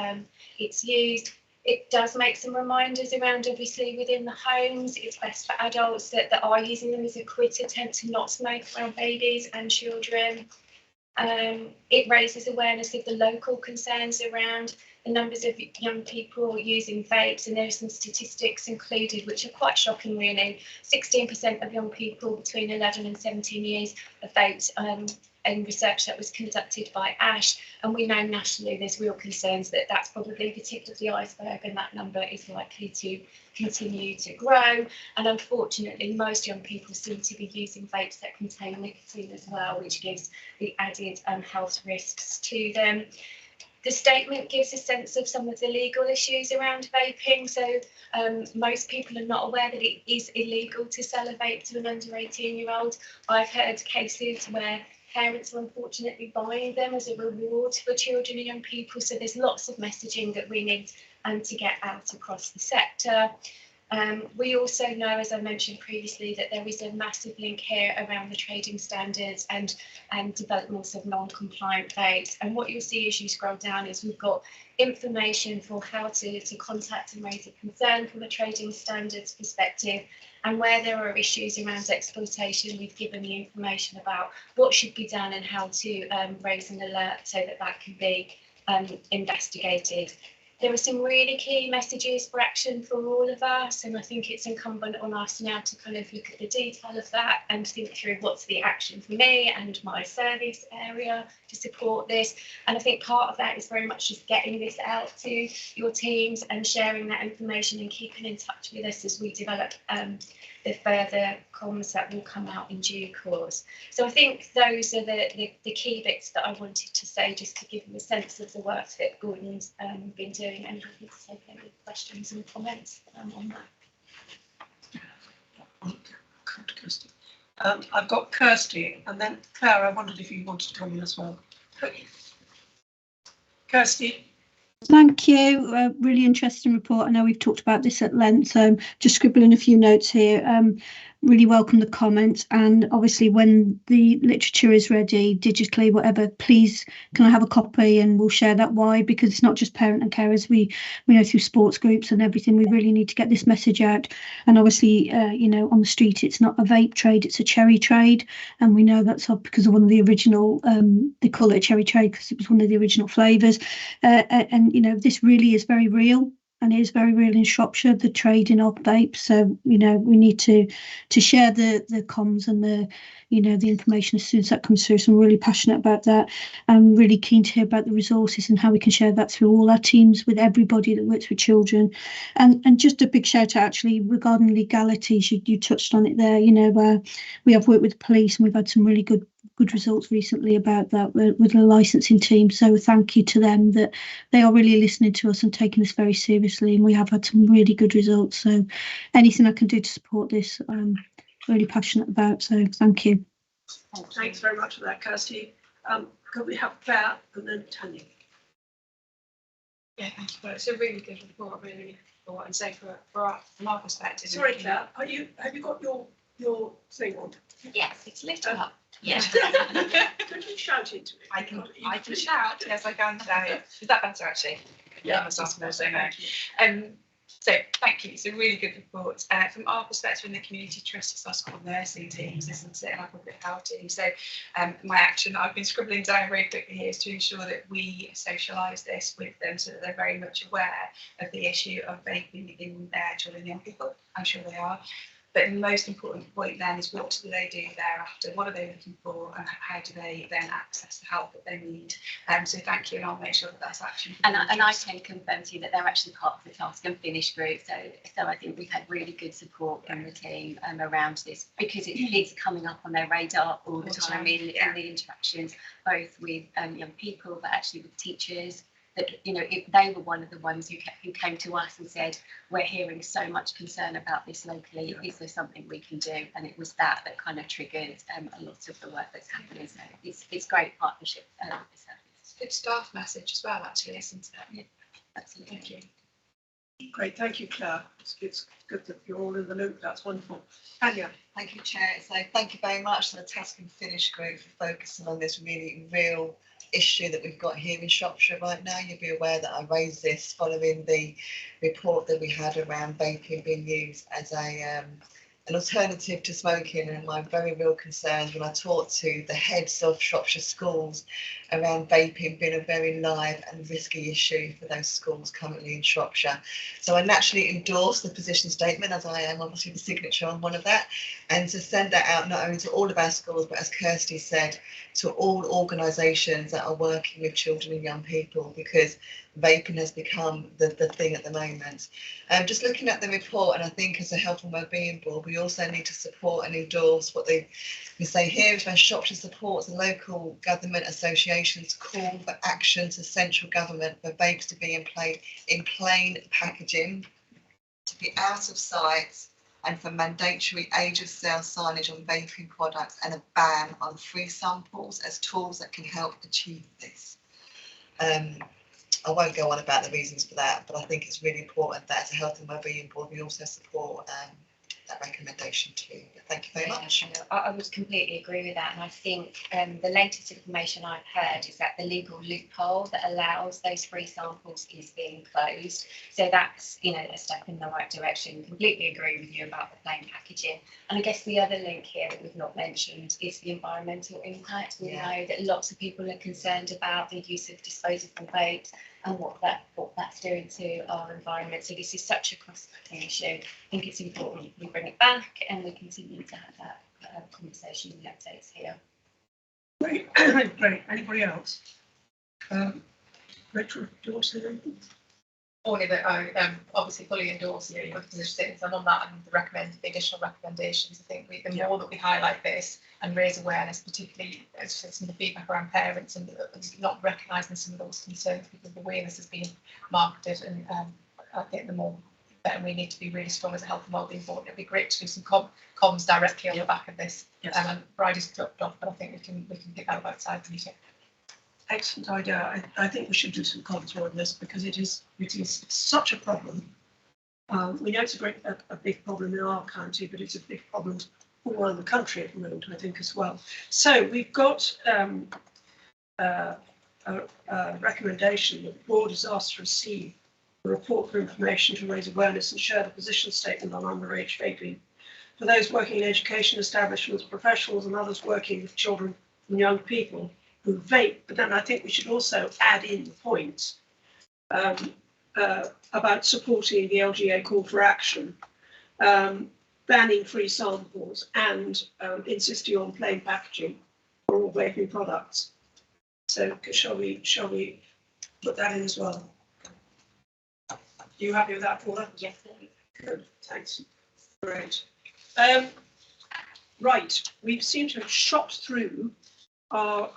it's used. It does make some reminders around, obviously, within the homes. It's best for adults that are using them as a quit attempt to not smoke around babies and children. It raises awareness of the local concerns around the numbers of young people using vapes, and there are some statistics included which are quite shocking, really. 16% of young people between 11 and 17 years have vaped in research that was conducted by ASH, and we know nationally there's real concerns that that's probably the tip of the iceberg, and that number is likely to continue to grow. And unfortunately, most young people seem to be using vapes that contain nicotine as well, which gives the added health risks to them. The statement gives a sense of some of the legal issues around vaping. So most people are not aware that it is illegal to sell a vape to an under 18-year-old. I've heard cases where parents are unfortunately buying them as a reward for children and young people. So there's lots of messaging that we need to get out across the sector. We also know, as I mentioned previously, that there is a massive link here around the trading standards and developments of non-compliant vapes. And what you'll see as you scroll down is we've got information for how to contact and raise a concern from a trading standards perspective. And where there are issues around exploitation, we've given the information about what should be done and how to raise an alert so that that can be investigated. There are some really key messages for action for all of us, and I think it's incumbent on us now to kind of look at the detail of that and think through what's the action for me and my service area to support this. And I think part of that is very much just getting this out to your teams and sharing that information and keeping in touch with us as we develop the further comms that will come out in due course. So I think those are the key bits that I wanted to say, just to give you a sense of the work that Gordon's been doing, and happy to take any questions and comments on that. I've got Kirsty, and then Claire, I wondered if you wanted to come in as well. Kirsty. Thank you. Really interesting report. I know we've talked about this at length, so just scribbling a few notes here. Really welcome the comments, and obviously when the literature is ready digitally, whatever, please can I have a copy, and we'll share that. Why? Because it's not just parent and carers. We know through sports groups and everything, we really need to get this message out. And obviously, you know, on the street, it's not a vape trade, it's a cherry trade, and we know that's up because of one of the original, they call it a cherry trade because it was one of the original flavours. And you know, this really is very real. And it is very real in Shropshire, the trading of vapes. So, you know, we need to share the comms and the, you know, the information as soon as that comes through. So I'm really passionate about that. I'm really keen to hear about the resources and how we can share that through all our teams with everybody that works with children. And just a big shout out actually regarding legalities, you touched on it there, you know, we have worked with the police and we've had some really good results recently about that with the licensing team. So thank you to them that they are really listening to us and taking this very seriously, and we have had some really good results. So anything I can do to support this, I'm really passionate about. So thank you. Thanks very much for that, Kirsty. Could we have Claire and then Tanya? Yeah, thank you. It's a really good report, really for what I'd say from our perspective. Sorry, Claire, have you got your thing on? Yes, it's lit up. Yes. Could you shout into it? I can shout. Yes, I can shout. Is that better actually? Yeah, that's awesome. So thank you. It's a really good report. From our perspective in the community trust, it's our school nursing teams, isn't it, and our public health team. So my action that I've been scribbling down very quickly here is to ensure that we socialise this with them so that they're very much aware of the issue of vaping in children and young people. I'm sure they are. But the most important point then is, what do they do thereafter? What are they looking for, and how do they then access the help that they need? So thank you, and I'll make sure that that's actually. And I can confirm to you that they're actually part of the task and finish group. So I think we've had really good support from the team around this, because it's coming up on their radar all the time in the interactions, both with young people, but actually with teachers. That, you know, they were one of the ones who came to us and said, we're hearing so much concern about this locally, is there something we can do? And it was that kind of triggered a lot of the work that's happening. So it's great partnership with the service. Good staff message as well, actually, isn't it? Yeah, absolutely. Thank you. Great, thank you, Claire. It's good that you're all in the loop. That's wonderful. Anya. Thank you, Chair. So thank you very much to the Task and Finish group for focusing on this really real issue that we've got here in Shropshire right now. You'll be aware that I raised this following the report that we had around vaping being used as an alternative to smoking, and my very real concerns when I talked to the heads of Shropshire schools around vaping being a very live and risky issue for those schools currently in Shropshire. So I naturally endorse the position statement, as I am obviously the signature on one of that, and to send that out not only to all of our schools, but as Kirsty said, to all organisations that are working with children and young people, because vaping has become the thing at the moment. Just looking at the report, and I think as a Health and Wellbeing Board, we also need to support and endorse what we say here is when Shropshire supports the local government associations call for action to central government for vapes to be in plain packaging, to be out of sight, and for mandatory age of sale signage on vaping products, and a ban on free samples as tools that can help achieve this. I won't go on about the reasons for that, but I think it's really important that as a Health and Wellbeing Board, we also support that recommendation too. Thank you very much. I would completely agree with that, and I think the latest information I've heard is that the legal loophole that allows those free samples is being closed. So that's, you know, a step in the right direction. Completely agree with you about the plain packaging. And I guess the other link here that we've not mentioned is the environmental impact. We know that lots of people are concerned about the use of disposable vapes and what that's doing to our environment. So this is such a cross-cutting issue. I think it's important we bring it back and we continue to have that conversation and the updates here. Great, great. Anybody else? Rachel, do you want to say anything? Only that I obviously fully endorse your position statements. I'm on that, and the additional recommendations. I think the more that we highlight this and raise awareness, particularly as some of the feedback around parents and not recognising some of those concerns, because the way this is being marketed, and I think the more better we need to be really strong as a Health and Wellbeing Board. It'd be great to do some comms directly on the back of this. Yes. And Bridie's dropped off, but I think we can pick that up outside the meeting. Excellent idea. I think we should do some comments on this, because it is such a problem. We know it's a big problem in our county, but it's a big problem all around the country at the moment, I think, as well. So we've got a recommendation that the board is asked to receive a report for information to raise awareness and share the position statement on underage vaping for those working in education establishments, professionals, and others working with children and young people who vape. But then I think we should also add in the point about supporting the LGA call for action, banning free samples, and insisting on plain packaging for all vaping products. So shall we put that in as well? Are you happy with that, Paula? Yes. Good, thanks. Great. Right, we seem to have shot through our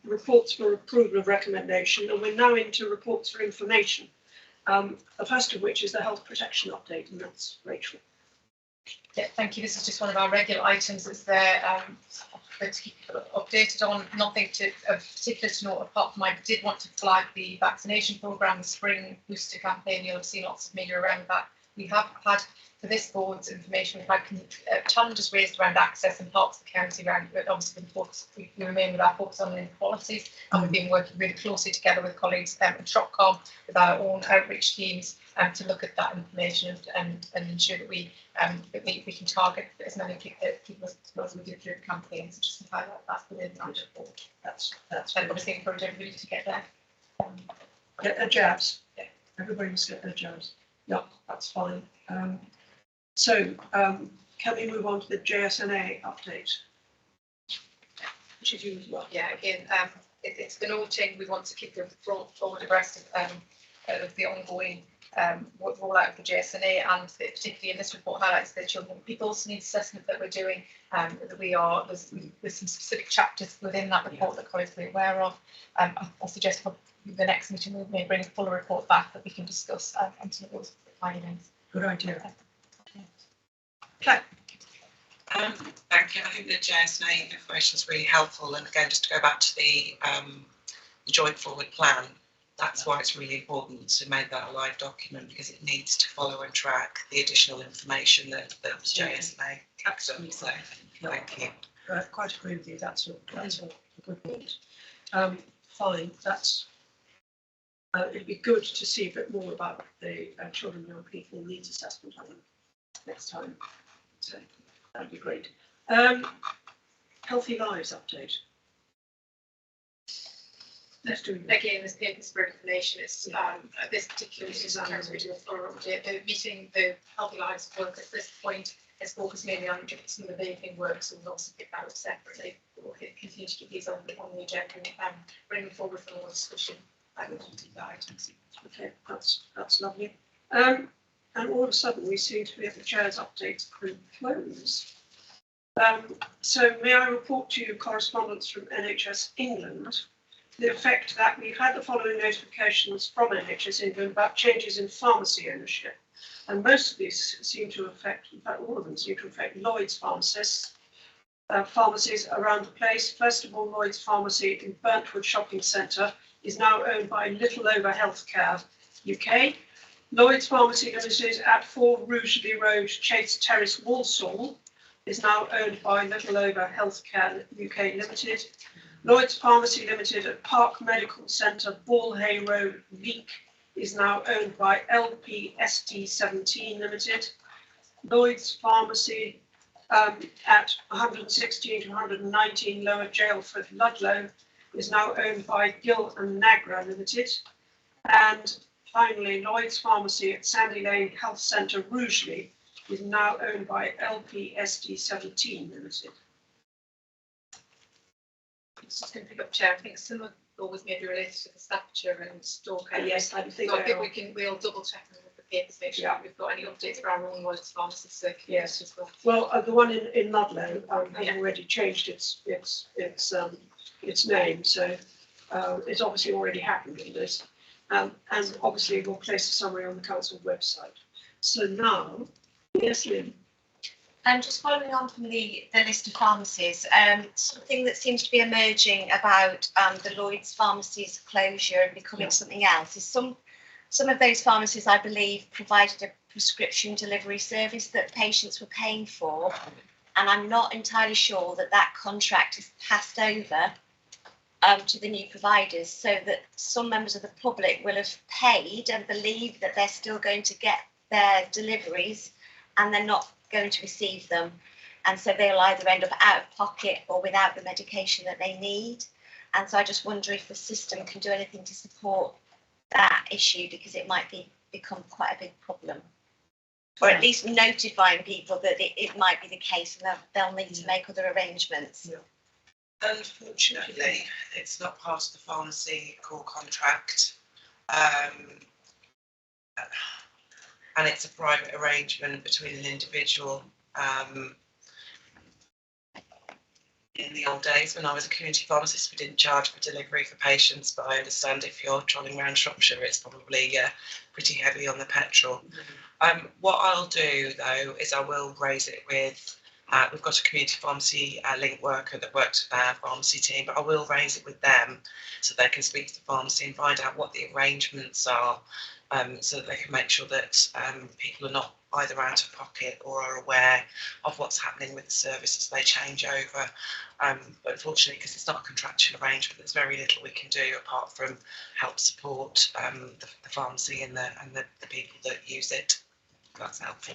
reports for approval of recommendation, and we're now into reports for information, the first of which is the health protection update, and that's Rachel. Yeah, thank you. This is just one of our regular items that's there, to keep updated on. Nothing particular to note, apart from I did want to flag the vaccination programme, the spring booster campaign. You'll have seen lots of media around that. We have had, for this board's information, we've had challenges raised around access in parts of the county around, but obviously we remain with our focus on inequalities, and we've been working really closely together with colleagues at Shropcom, with our own outreach teams, to look at that information and ensure that we can target as many people as we do through the campaign. So just to highlight that within that report. That's obviously encourage everybody to get there. Get their jabs. Yeah, everybody must get their jabs. Yeah, that's fine. So can we move on to the JSNA update? Which is you as well. Yeah, again, it's been all changed. We want to keep the forward abreast of the ongoing rollout of the JSNA, and particularly in this report highlights the children and people's needs assessment that we're doing. That we are there's some specific chapters within that report that colleagues will be aware of. I suggest for the next meeting we may bring a fuller report back that we can discuss and some of those findings. Good idea. Okay. Thank you. I think the JSNA information is really helpful, and again, just to go back to the joint forward plan, that's why it's really important to make that a live document, because it needs to follow and track the additional information that the JSNA tracks on. So thank you. Quite agree with you. That's a good point. Fine. That's. It'd be good to see a bit more about the children and young people needs assessment next time. So that'd be great. Healthy Lives update. Let's do it. Again, this papers for information. It's this particular the meeting, the Healthy Lives work at this point is focused mainly on some of the vaping work, so we'll also pick that up separately. We'll continue to keep these on the agenda and bring them forward for more discussion. Okay, that's lovely. And all of a sudden we seem to be at the chair's updates group close. So may I report to you correspondence from NHS England, the effect that we've had the following notifications from NHS England about changes in pharmacy ownership. And most of these seem to affect, in fact all of them seem to affect Lloyd's pharmacists, pharmacies around the place. First of all, Lloyd's pharmacy in Burntwood Shopping Centre is now owned by Little Over Healthcare UK. Lloyd's Pharmacy Limited at 4 Rugeley Road, Chase Terrace, Walsall is now owned by Little Over Healthcare UK Limited. Lloyd's Pharmacy Limited at Park Medical Centre, Ballhay Road, Leek is now owned by LPST17 Limited. Lloyd's Pharmacy at 116 to 119 Lower Jailford, Ludlow is now owned by Gill and Nagra Limited. And finally, Lloyd's Pharmacy at Sandy Lane Health Centre, Rugeley is now owned by LPST17 Limited. Just going to pick up, Chair. I think some of those may be related to the Staffordshire and Stalker. Yes, I think so I think we'll double check them with the papers, make sure that we've got any updates around our own Lloyd's Pharmacy circuit. Yes, as well. Well, the one in Ludlow has already changed its name, so it's obviously already happened in this, and obviously we'll place a summary on the council website. So now, yes, Lynn. Just following on from the list of pharmacies, something that seems to be emerging about the Lloyd's pharmacies closure and becoming something else is some of those pharmacies, I believe, provided a prescription delivery service that patients were paying for, and I'm not entirely sure that that contract is passed over to the new providers, so that some members of the public will have paid and believe that they're still going to get their deliveries, and they're not going to receive them, and so they'll either end up out of pocket or without the medication that they need. And so I just wonder if the system can do anything to support that issue, because it might become quite a big problem, or at least notifying people that it might be the case, and they'll need to make other arrangements. Unfortunately, it's not part of the pharmacy core contract, and it's a private arrangement between an individual. In the old days, when I was a community pharmacist, we didn't charge for delivery for patients, but I understand if you're trolling around Shropshire, it's probably pretty heavy on the petrol. What I'll do, though, is I will raise it with, we've got a community pharmacy link worker that works with our pharmacy team, but I will raise it with them so they can speak to the pharmacy and find out what the arrangements are, so that they can make sure that people are not either out of pocket or are aware of what's happening with the service as they change over. But unfortunately, because it's not a contractual arrangement, there's very little we can do apart from help support the pharmacy and the people that use it. That's helpful.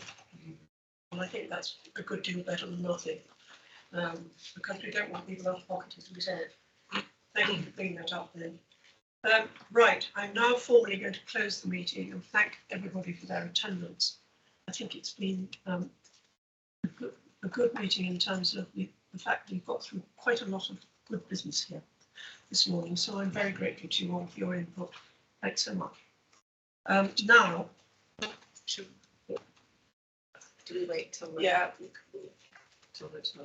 Well, I think that's a good deal better than nothing, because we don't want people out of pocket, as we said. Thank you for bringing that up then. Right, I'm now formally going to close the meeting and thank everybody for their attendance. I think it's been a good meeting in terms of the fact that you've got through quite a lot of good business here this morning. So I'm very grateful to you all for your input. Thanks so much. Now, do we wait till? Yeah. Till it's